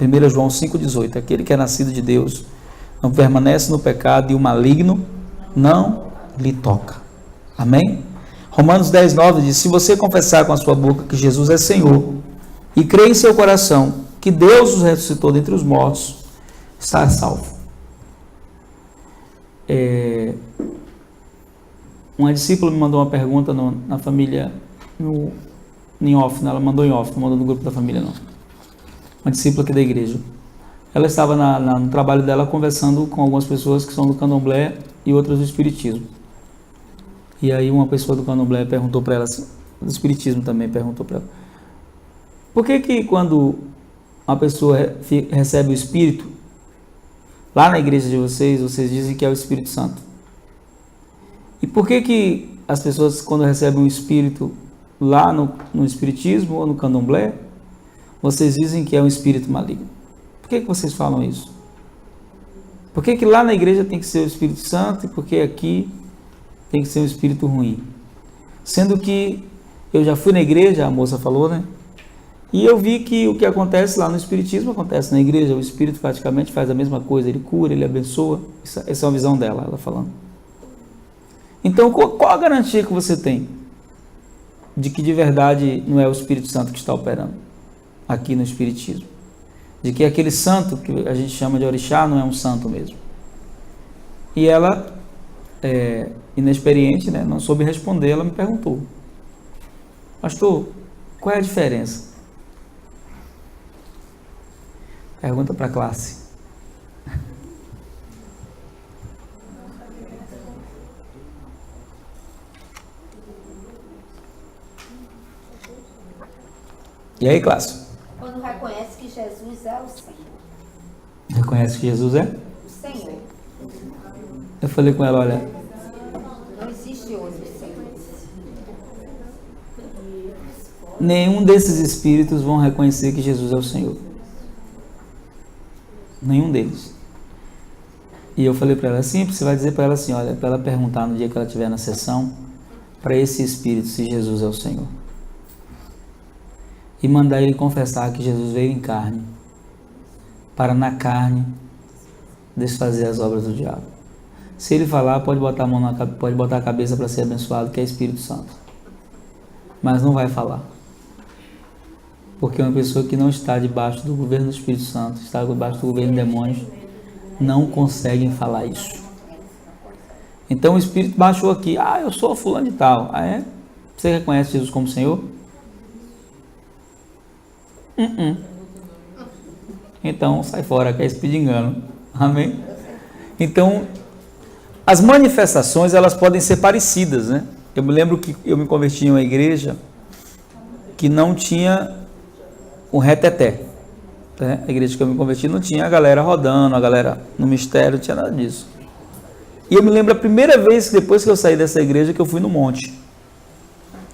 1 João 5,18, aquele que é nascido de Deus não permanece no pecado e o maligno não lhe toca. Amém? Romanos 10,9 diz, se você confessar com a sua boca que Jesus é Senhor e crer em seu coração que Deus os ressuscitou dentre os mortos, está salvo. Uma discípula me mandou uma pergunta na família, em off, ela mandou em off, não mandou no grupo da família não. Uma discípula aqui da igreja. Ela estava no trabalho dela conversando com algumas pessoas que são do candomblé e outras do espiritismo. E aí uma pessoa do candomblé perguntou para ela, do espiritismo também perguntou para ela, por que quando uma pessoa recebe o espírito, lá na igreja de vocês dizem que é o Espírito Santo? E por que as pessoas quando recebem um espírito lá no espiritismo ou no candomblé, vocês dizem que é um espírito maligno? Por que vocês falam isso? Por que lá na igreja tem que ser o Espírito Santo e por que aqui tem que ser um espírito ruim? Sendo que eu já fui na igreja, a moça falou, né? E eu vi que o que acontece lá no espiritismo acontece na igreja. O espírito praticamente faz a mesma coisa, ele cura, ele abençoa. Essa é uma visão dela, ela falando. Então, qual a garantia que você tem de que de verdade não é o Espírito Santo que está operando aqui no espiritismo? De que aquele santo que a gente chama de orixá não é um santo mesmo? E ela, inexperiente, né, não soube responder, ela me perguntou, pastor, qual é a diferença? Pergunta para a classe. E aí, classe? Quando reconhece que Jesus é o Senhor. Reconhece que Jesus é? O Senhor. Eu falei com ela, olha, Não existe outro Senhor. nenhum desses espíritos vão reconhecer que Jesus é o Senhor. Nenhum deles. E eu falei para ela assim, você vai dizer para ela assim, olha, para ela perguntar no dia que ela estiver na sessão, para esse espírito se Jesus é o Senhor. E mandar ele confessar que Jesus veio em carne, para na carne desfazer as obras do diabo. Se ele falar, pode botar a mão pode botar a cabeça para ser abençoado, que é Espírito Santo. Mas não vai falar. Porque uma pessoa que não está debaixo do governo do Espírito Santo, está debaixo do governo de demônios, não conseguem falar isso. Então o Espírito baixou aqui, eu sou fulano de tal. É? Você reconhece Jesus como Senhor? Então sai fora, que é espírito de engano. Amém? Então, as manifestações, elas podem ser parecidas, né? Eu me lembro que eu me converti em uma igreja que não tinha um reteté. Né? A igreja que eu me converti não tinha a galera rodando, a galera no mistério, não tinha nada disso. E eu me lembro a primeira vez, depois que eu saí dessa igreja, que eu fui no monte.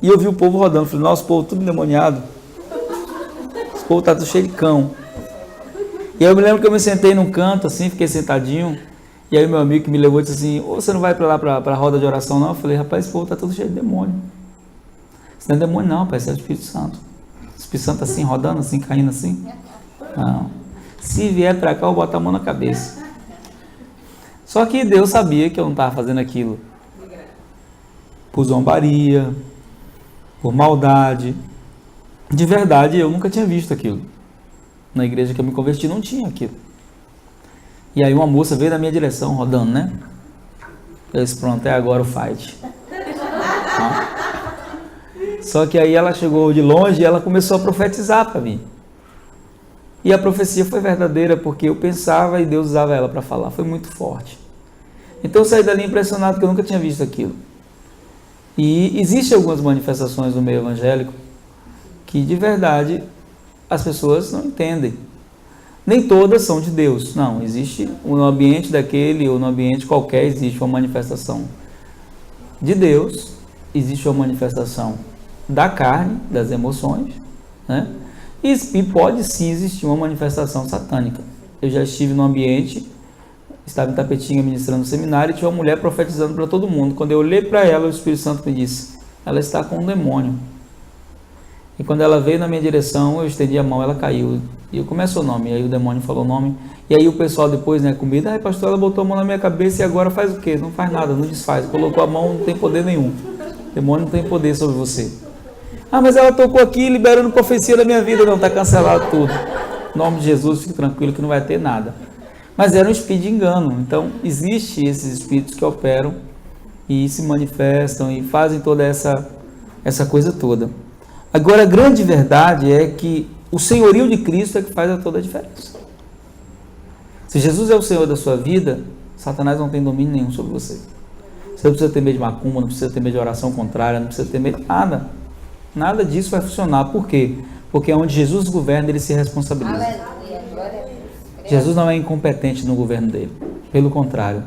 E eu vi o povo rodando. Falei, nossa, o povo tudo endemoniado. Esse povo tá tudo cheio de cão. E aí eu me lembro que eu me sentei num canto, assim, fiquei sentadinho. E aí meu amigo que me levou disse assim, você não vai para lá para a roda de oração não? Eu falei, rapaz, esse povo tá tudo cheio de demônio. Isso não é demônio não, rapaz, isso é o Espírito Santo. O Espírito Santo assim, rodando assim, caindo assim. Não. Se vier para cá, eu boto a mão na cabeça. Só que Deus sabia que eu não estava fazendo aquilo por zombaria, por maldade. De verdade, eu nunca tinha visto aquilo. Na igreja que eu me converti não tinha aquilo. E aí uma moça veio na minha direção, rodando, né? Eu disse, pronto, é agora o fight. Só que aí ela chegou de longe e ela começou a profetizar para mim. E a profecia foi verdadeira, porque eu pensava e Deus usava ela para falar. Foi muito forte. Então eu saí dali impressionado, que eu nunca tinha visto aquilo. E existem algumas manifestações no meio evangélico que de verdade as pessoas não entendem. Nem todas são de Deus. Não, existe no ambiente daquele ou no ambiente qualquer, existe uma manifestação de Deus, existe uma manifestação da carne, das emoções, né? E pode sim existir uma manifestação satânica. eu já estive no ambiente, estava em Tapetinga ministrando no seminário, e tinha uma mulher profetizando para todo mundo. Quando eu olhei para ela, o Espírito Santo me disse, ela está com um demônio. E quando ela veio na minha direção, eu estendi a mão, ela caiu. E eu começo o nome, e aí o demônio falou o nome. E aí o pessoal depois, né, comigo, pastor, ela botou a mão na minha cabeça e agora faz o quê? Não faz nada, não desfaz. Colocou a mão, não tem poder nenhum. O demônio não tem poder sobre você. Mas ela tocou aqui, liberando profecia da minha vida. Não, está cancelado tudo. Em nome de Jesus, fique tranquilo que não vai ter nada. Mas era um espírito de engano. Então, existem esses espíritos que operam e se manifestam e fazem toda essa coisa toda. Agora, a grande verdade é que o senhorio de Cristo é que faz toda a diferença. Se Jesus é o Senhor da sua vida, Satanás não tem domínio nenhum sobre você. Você não precisa ter medo de macumba, não precisa ter medo de oração contrária, não precisa ter medo de nada. Nada disso vai funcionar. Por quê? Porque onde Jesus governa, ele se responsabiliza. Aleluia, glória a Deus. Jesus não é incompetente no governo dele. Pelo contrário,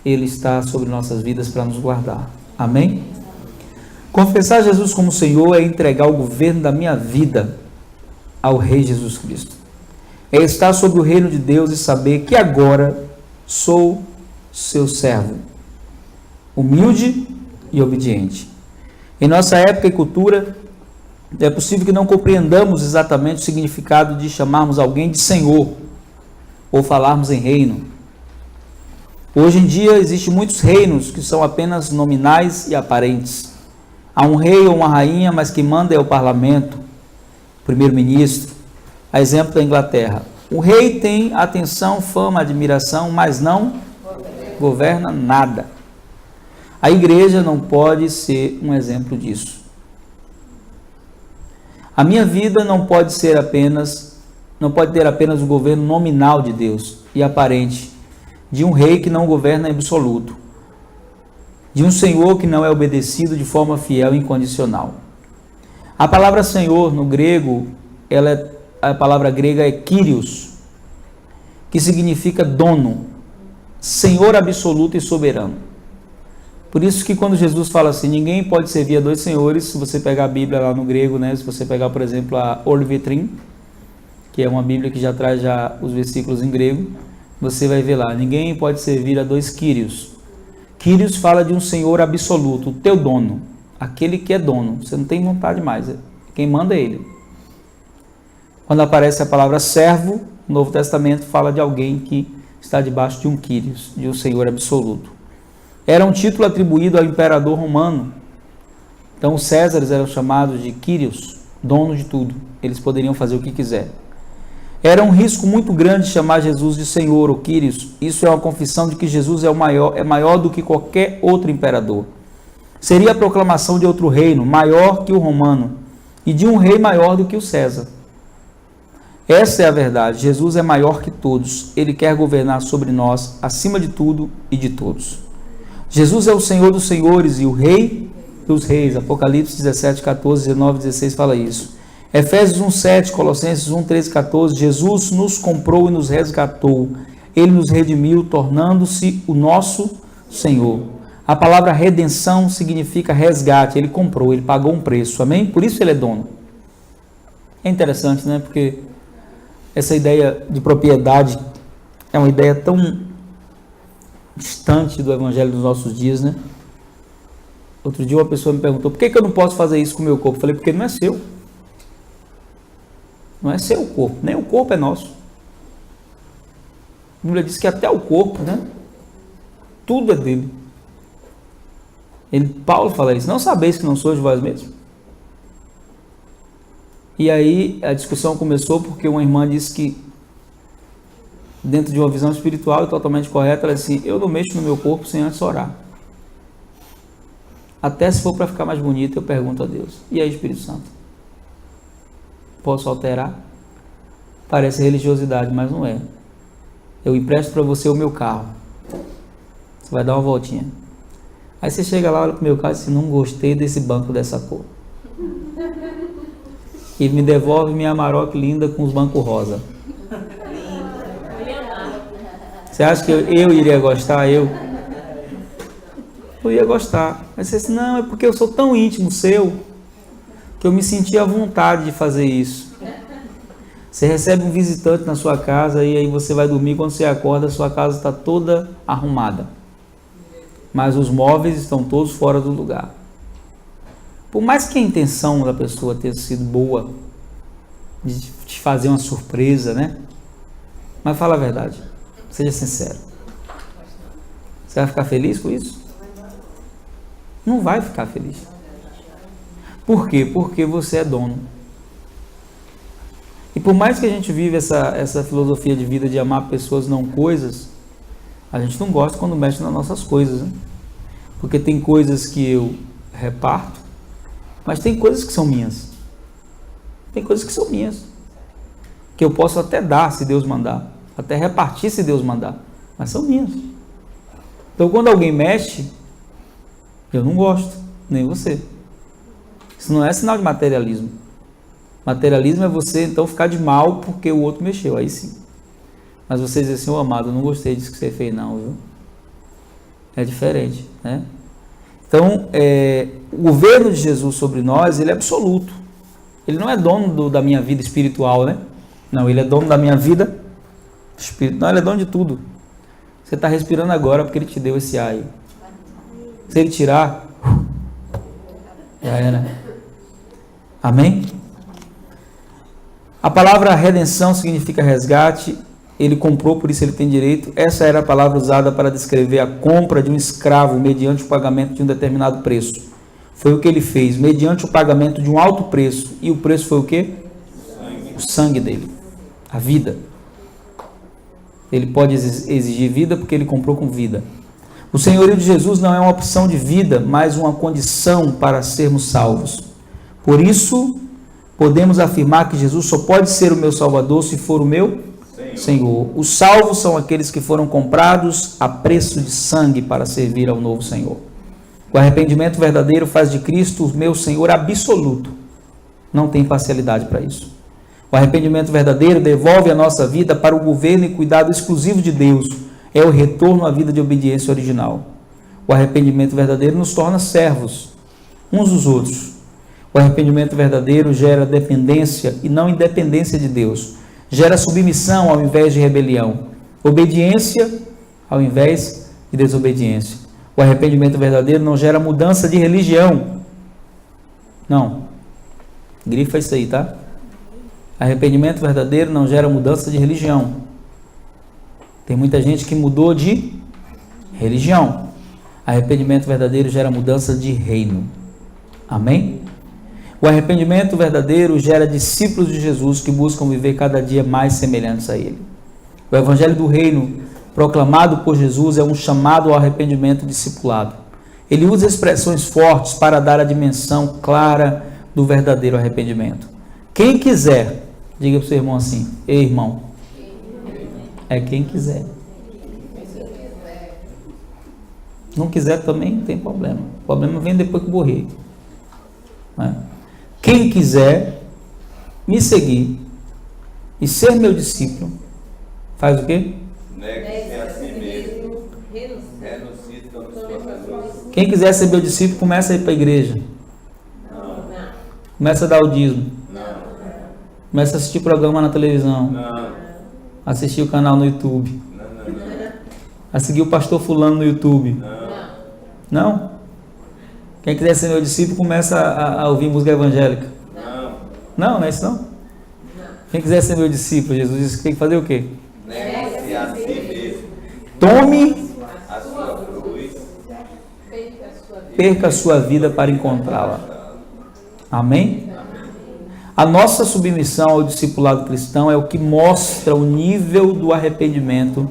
ele está sobre nossas vidas para nos guardar. Amém? Confessar Jesus como Senhor é entregar o governo da minha vida ao Rei Jesus Cristo. É estar sobre o reino de Deus e saber que agora sou seu servo, humilde e obediente. Em nossa época e cultura, é possível que não compreendamos exatamente o significado de chamarmos alguém de Senhor ou falarmos em reino. Hoje em dia, existem muitos reinos que são apenas nominais e aparentes. Há um rei ou uma rainha, mas quem manda é o parlamento, o primeiro-ministro. A exemplo da Inglaterra. O rei tem atenção, fama, admiração, mas não governa nada. A igreja não pode ser um exemplo disso. A minha vida não pode ter apenas o governo nominal de Deus e aparente, de um rei que não governa em absoluto, de um Senhor que não é obedecido de forma fiel e incondicional. A palavra Senhor no grego, a palavra grega é Kyrios, que significa dono, Senhor absoluto e soberano. Por isso que quando Jesus fala assim, ninguém pode servir a dois senhores, se você pegar a Bíblia lá no grego, né? Se você pegar, por exemplo, a Orvetrim, que é uma Bíblia que já traz os versículos em grego, você vai ver lá, ninguém pode servir a dois Kyrios. Kyrios fala de um Senhor absoluto, o teu dono, aquele que é dono, você não tem vontade mais, quem manda é ele. Quando aparece a palavra servo, o Novo Testamento fala de alguém que está debaixo de um Kyrios, de um Senhor absoluto. Era um título atribuído ao imperador romano. Então os Césares eram chamados de Kyrios, dono de tudo. Eles poderiam fazer o que quiser. Era um risco muito grande chamar Jesus de Senhor ou Kyrios. Isso é uma confissão de que Jesus é maior do que qualquer outro imperador. Seria a proclamação de outro reino, maior que o romano, e de um rei maior do que o César. Essa é a verdade. Jesus é maior que todos. Ele quer governar sobre nós, acima de tudo e de todos. Jesus é o Senhor dos senhores e o Rei dos reis. Apocalipse 17, 14, 19, 16 fala isso. Efésios 1, 7, Colossenses 1, 13, 14. Jesus nos comprou e nos resgatou. Ele nos redimiu, tornando-se o nosso Senhor. A palavra redenção significa resgate. Ele comprou, ele pagou um preço. Amém? Por isso ele é dono. É interessante, né? Porque essa ideia de propriedade é uma ideia tão distante do evangelho dos nossos dias, né? Outro dia uma pessoa me perguntou, por que eu não posso fazer isso com o meu corpo? Eu falei, porque não é seu. Não é seu o corpo, nem o corpo é nosso. A Bíblia diz que até o corpo, né? Tudo é dele. Paulo fala isso, não sabeis que não sois de vós mesmos? E aí a discussão começou porque uma irmã disse que dentro de uma visão espiritual e totalmente correta, ela disse assim, eu não mexo no meu corpo sem antes orar. Até se for para ficar mais bonito, eu pergunto a Deus. E aí, Espírito Santo? Posso alterar? Parece religiosidade, mas não é. Eu empresto para você o meu carro. Você vai dar uma voltinha. Aí você chega lá, olha para o meu carro e diz assim, não gostei desse banco dessa cor. E me devolve minha Amarok linda com os bancos rosa. Você acha que eu iria gostar? Eu ia gostar. Mas você disse, não, é porque eu sou tão íntimo seu que eu me senti à vontade de fazer isso. Você recebe um visitante na sua casa e aí você vai dormir, quando você acorda, a sua casa está toda arrumada. Mas os móveis estão todos fora do lugar. Por mais que a intenção da pessoa tenha sido boa, de te fazer uma surpresa, né? Mas fala a verdade, seja sincero. Você vai ficar feliz com isso? Não vai ficar feliz. Por quê? Porque você é dono. E por mais que a gente vive essa filosofia de vida de amar pessoas, não coisas, a gente não gosta quando mexe nas nossas coisas, né? Porque tem coisas que eu reparto, mas tem coisas que são minhas. Tem coisas que são minhas. Que eu posso até dar, se Deus mandar. Até repartir, se Deus mandar. Mas são minhas. Então, quando alguém mexe, eu não gosto. Nem você. Isso não é sinal de materialismo. Materialismo é você, então, ficar de mal porque o outro mexeu. Aí sim. Mas você dizer assim, ô amado, eu não gostei disso que você fez não, viu? É diferente, né? Então, o governo de Jesus sobre nós, ele é absoluto. Ele não é dono da minha vida espiritual, né? Não, ele é dono da minha vida espiritual. Não, ele é dono de tudo. Você está respirando agora porque ele te deu esse ar aí. Se ele tirar, já era. Amém? A palavra redenção significa resgate. Ele comprou, por isso ele tem direito. Essa era a palavra usada para descrever a compra de um escravo mediante o pagamento de um determinado preço. Foi o que ele fez, mediante o pagamento de um alto preço. E o preço foi o quê? O sangue dele. A vida. Ele pode exigir vida porque ele comprou com vida. O senhorio de Jesus não é uma opção de vida, mas uma condição para sermos salvos. Por isso, podemos afirmar que Jesus só pode ser o meu Salvador se for o meu Senhor. Os salvos são aqueles que foram comprados a preço de sangue para servir ao novo Senhor. O arrependimento verdadeiro faz de Cristo o meu Senhor absoluto. Não tem parcialidade para isso. O arrependimento verdadeiro devolve a nossa vida para o governo e cuidado exclusivo de Deus. É o retorno à vida de obediência original. O arrependimento verdadeiro nos torna servos uns dos outros. O arrependimento verdadeiro gera dependência e não independência de Deus. Gera submissão ao invés de rebelião. Obediência ao invés de desobediência. O arrependimento verdadeiro não gera mudança de religião. Não. Grifa isso aí, tá? Arrependimento verdadeiro não gera mudança de religião. Tem muita gente que mudou de religião. Arrependimento verdadeiro gera mudança de reino. Amém? O arrependimento verdadeiro gera discípulos de Jesus que buscam viver cada dia mais semelhantes a Ele. O Evangelho do Reino, proclamado por Jesus, é um chamado ao arrependimento discipulado. Ele usa expressões fortes para dar a dimensão clara do verdadeiro arrependimento. Quem quiser, diga para o seu irmão assim, ei irmão, é quem quiser. Não quiser também não tem problema. O problema vem depois que morrer. Né? Quem quiser me seguir e ser meu discípulo, faz o quê? Negue-se a si mesmo. Renuncie todas as suas coisas. Quem quiser ser meu discípulo, começa a ir para a igreja. Não. Começa a dar o dízimo. Não. Começa a assistir programa na televisão. Não. Assistir o canal no YouTube. Não. A seguir o pastor fulano no YouTube. Não. Não? Quem quiser ser meu discípulo, começa a ouvir música evangélica. Não. Não é isso não? Quem quiser ser meu discípulo, Jesus disse que tem que fazer o quê? Negue-se a si mesmo. Tome, A sua cruz. perca a sua vida para encontrá-la. Amém? A nossa submissão ao discipulado cristão é o que mostra o nível do arrependimento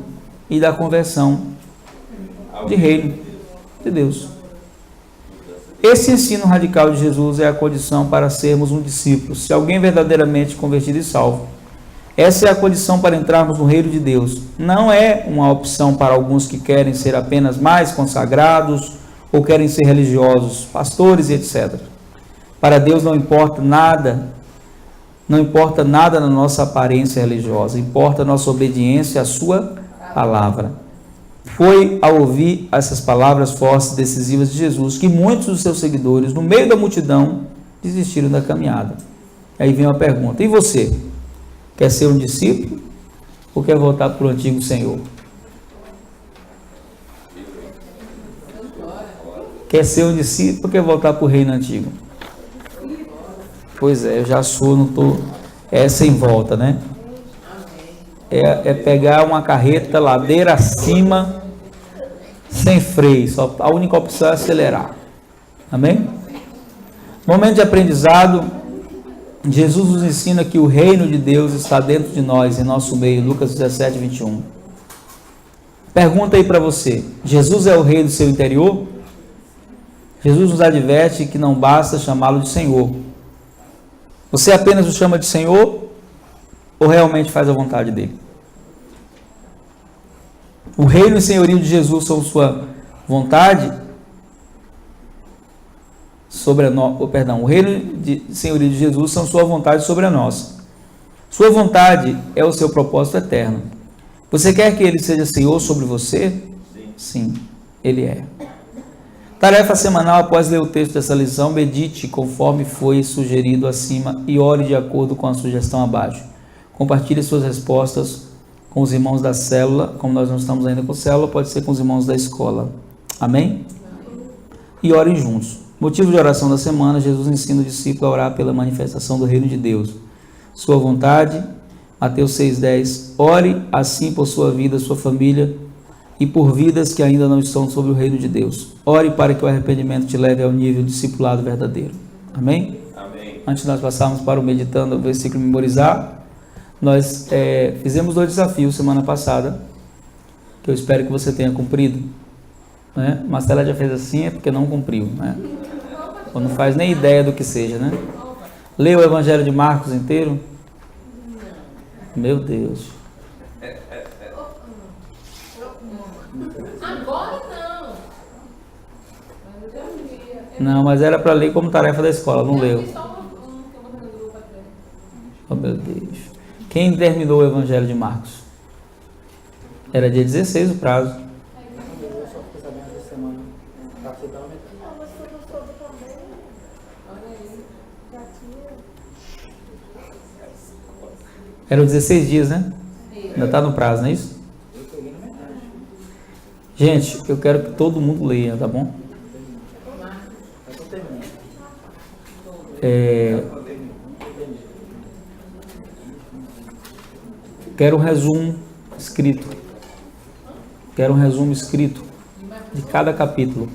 e da conversão de reino de Deus. Esse ensino radical de Jesus é a condição para sermos um discípulo, se alguém verdadeiramente convertido e salvo. Essa é a condição para entrarmos no reino de Deus. Não é uma opção para alguns que querem ser apenas mais consagrados ou querem ser religiosos, pastores e etc. Para Deus não importa nada na nossa aparência religiosa, importa a nossa obediência à sua palavra. Foi ao ouvir essas palavras fortes e decisivas de Jesus que muitos dos seus seguidores, no meio da multidão, desistiram da caminhada. Aí vem uma pergunta, e você? Quer ser um discípulo ou quer voltar para o antigo Senhor? Quer ser um discípulo ou quer voltar para o reino antigo? Pois é, eu já sou, não estou. É sem volta, né? É pegar uma carreta ladeira acima, sem freio. Só, a única opção é acelerar. Amém? Momento de aprendizado. Jesus nos ensina que o reino de Deus está dentro de nós, em nosso meio. Lucas 17, 21. Pergunta aí para você: Jesus é o rei do seu interior? Jesus nos adverte que não basta chamá-lo de Senhor. Você apenas o chama de Senhor ou realmente faz a vontade dele? O reino e senhorio de Jesus são sua vontade sobre a o reino e senhorio de Jesus são sua vontade sobre a nossa. Sua vontade é o seu propósito eterno. Você quer que ele seja Senhor sobre você? Sim, ele é. Tarefa semanal: após ler o texto dessa lição, medite conforme foi sugerido acima e ore de acordo com a sugestão abaixo. Compartilhe suas respostas com os irmãos da célula. Como nós não estamos ainda com célula, pode ser com os irmãos da escola. Amém? E orem juntos. Motivo de oração da semana: Jesus ensina o discípulo a orar pela manifestação do reino de Deus. Sua vontade, Mateus 6,10. Ore assim por sua vida, sua família e por vidas que ainda não estão sobre o reino de Deus. Ore para que o arrependimento te leve ao nível discipulado verdadeiro. Amém? Amém. Antes de nós passarmos para o meditando o versículo memorizar, nós fizemos 2 desafios semana passada, que eu espero que você tenha cumprido, né? Marcela já fez assim, é porque não cumpriu, né? Ou não faz nem ideia do que seja, né? Leu o Evangelho de Marcos inteiro? Meu Deus. Agora não. Não, mas era para ler como tarefa da escola, não leu. Oh, meu Deus. Quem terminou o Evangelho de Marcos? Era dia 16 o prazo. Eu só fiquei sabendo essa semana. Tá pela metade. Não, mas professor também. Já tinha. Eram 16 dias, né? Ainda está no prazo, não é isso? Eu peguei na metade. Gente, eu quero que todo mundo leia, tá bom? Eu tô terminando. Quero um resumo escrito. Quero um resumo escrito de cada capítulo.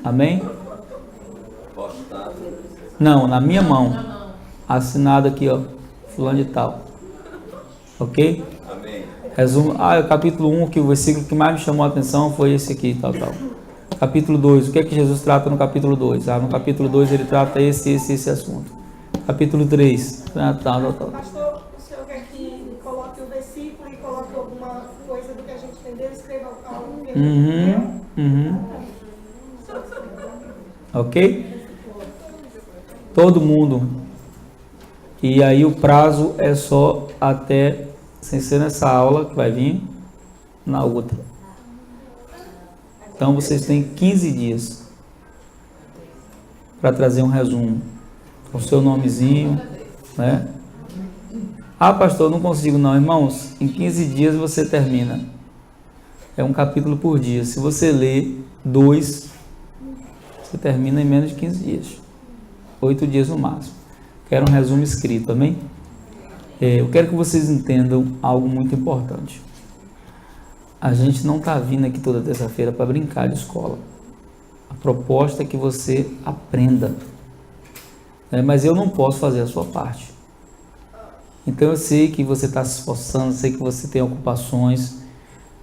Amém? Postado. Não, na minha mão. Assinado aqui, ó. Fulano de tal. Ok? Amém. Resumo. O capítulo 1, que o versículo que mais me chamou a atenção foi esse aqui, tal. Capítulo 2, o que é que Jesus trata no capítulo 2? No capítulo 2 ele trata esse assunto. Capítulo 3, tal. Pastor, o senhor quer que coloque o versículo e coloque alguma coisa do que a gente entendeu? Escreva algo que a gente entendeu? Ok? Todo mundo. E aí o prazo é só até, sem ser nessa aula que vai vir, na outra. Então vocês têm 15 dias para trazer um resumo com o seu nomezinho, né? Pastor, não consigo não. Irmãos, em 15 dias você termina. É um capítulo por dia. Se você ler 2, você termina em menos de 15 dias. 8 dias no máximo. Quero um resumo escrito, amém? Eu quero que vocês entendam algo muito importante. A gente não está vindo aqui toda terça-feira para brincar de escola. A proposta é que você aprenda. Mas eu não posso fazer a sua parte. Então eu sei que você está se esforçando, sei que você tem ocupações,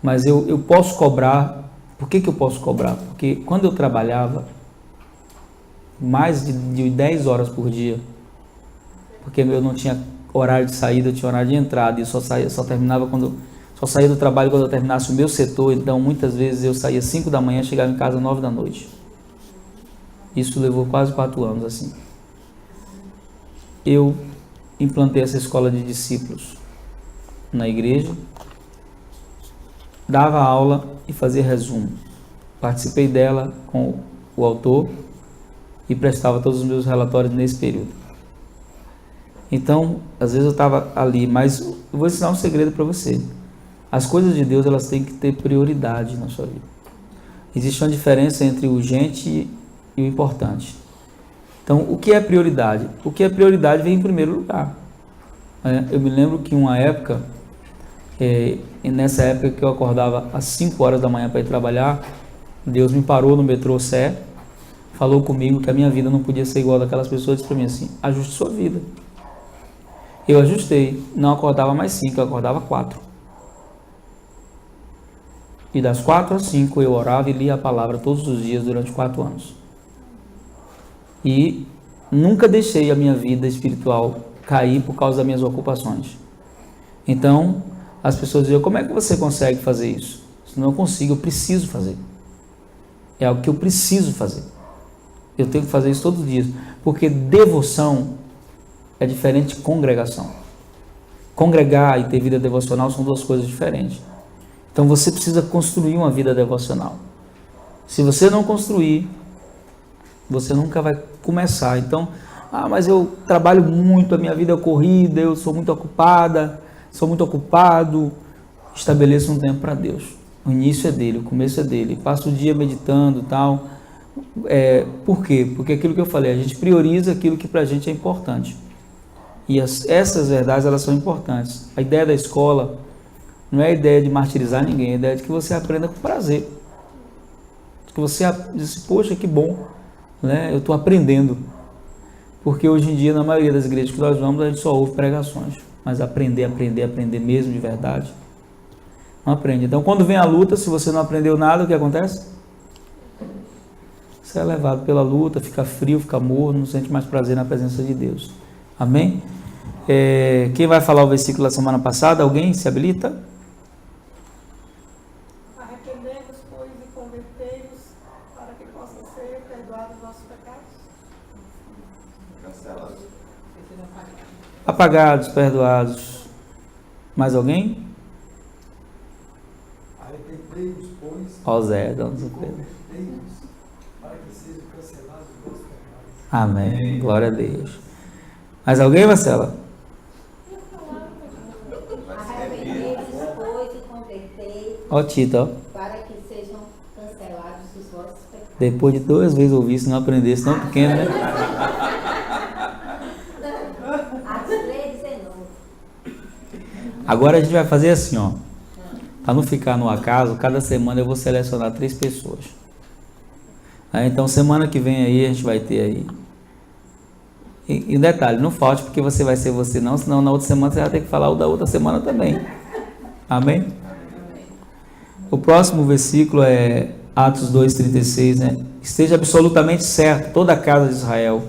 mas eu posso cobrar. Por que eu posso cobrar? Porque quando eu trabalhava mais de 10 horas por dia, porque eu não tinha horário de saída, eu tinha horário de entrada, e só saía do trabalho quando eu terminasse o meu setor. Então muitas vezes eu saía 5 da manhã, chegava em casa 9 da noite. Isso levou quase 4 anos assim. Eu implantei essa escola de discípulos na igreja, dava aula e fazia resumo. Participei dela com o autor e prestava todos os meus relatórios nesse período. Então, às vezes eu estava ali, mas eu vou ensinar um segredo para você. As coisas de Deus, elas têm que ter prioridade na sua vida. Existe uma diferença entre o urgente e o importante. Então, o que é prioridade? O que é prioridade vem em primeiro lugar. Eu me lembro que uma época, nessa época que eu acordava às 5 horas da manhã para ir trabalhar, Deus me parou no metrô Sé, falou comigo que a minha vida não podia ser igual daquelas pessoas, disse para mim assim: ajuste sua vida. Eu ajustei, não acordava mais 5, eu acordava 4. E das 4 às 5 eu orava e lia a palavra todos os dias durante 4 anos. E nunca deixei a minha vida espiritual cair por causa das minhas ocupações. Então, as pessoas diziam: como é que você consegue fazer isso? Se não eu consigo, eu preciso fazer. É algo que eu preciso fazer. Eu tenho que fazer isso todos os dias. Porque devoção é diferente de congregação. Congregar e ter vida devocional são duas coisas diferentes. Então você precisa construir uma vida devocional. Se você não construir, você nunca vai começar. Então, mas eu trabalho muito, a minha vida é corrida, eu sou muito ocupada, sou muito ocupado. Estabeleça um tempo para Deus. O início é dele, o começo é dele. Passa o dia meditando e tal. Por quê? Porque aquilo que eu falei, a gente prioriza aquilo que para a gente é importante. E essas verdades, elas são importantes. A ideia da escola não é a ideia de martirizar ninguém, é a ideia de que você aprenda com prazer. Que você diz: poxa, que bom, né? Eu estou aprendendo. Porque hoje em dia, na maioria das igrejas que nós vamos, a gente só ouve pregações. Mas aprender mesmo de verdade, não aprende. Então, quando vem a luta, se você não aprendeu nada, o que acontece? Você é levado pela luta, fica frio, fica morno, não sente mais prazer na presença de Deus. Amém? Quem vai falar o versículo da semana passada? Alguém se habilita? Arrependemos, pois, e convertei-vos, para que possam ser perdoados os nossos pecados. Cancelado. Apagados, perdoados. Mais alguém? Arrependei-vos, pois, Ó Zé, dá um e desafio. convertei-vos, para que sejam cancelados os vossos pecados. Amém. Glória a Deus. Mais alguém, Marcela? Arrependei-vos, pois, e convertei, Ó Tito, ó. para que sejam cancelados os vossos pecados. Depois de 2 vezes ouvir, se não aprendesse, tão pequeno, né? Atos 3:19. Agora a gente vai fazer assim, ó. Para não ficar no acaso, cada semana eu vou selecionar 3 pessoas. Então, semana que vem aí, a gente vai ter aí. E detalhe, não falte porque você vai ser você não, senão na outra semana você vai ter que falar o da outra semana também. Amém? O próximo versículo é Atos 2:36, né? Esteja absolutamente certo, toda a casa de Israel,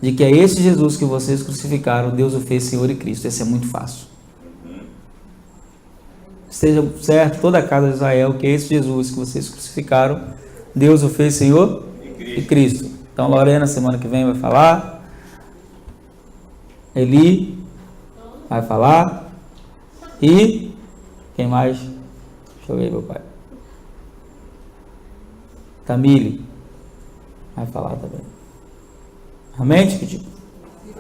de que é esse Jesus que vocês crucificaram, Deus o fez Senhor e Cristo. Esse é muito fácil. Esteja certo, toda a casa de Israel, que é esse Jesus que vocês crucificaram, Deus o fez Senhor e Cristo. Então, Lorena, semana que vem vai falar. Eli vai falar. E quem mais? Deixa eu ver, meu pai. Tamile vai falar também. Amém, Tico?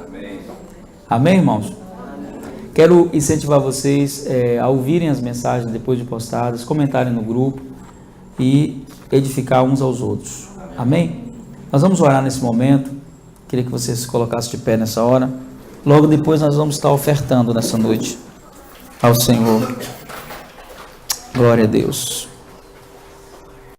Amém. Amém, irmãos? Quero incentivar vocês a ouvirem as mensagens depois de postadas, comentarem no grupo e edificar uns aos outros. Amém? Nós vamos orar nesse momento. Queria que vocês se colocassem de pé nessa hora. Logo depois nós vamos estar ofertando nessa noite ao Senhor. Glória a Deus.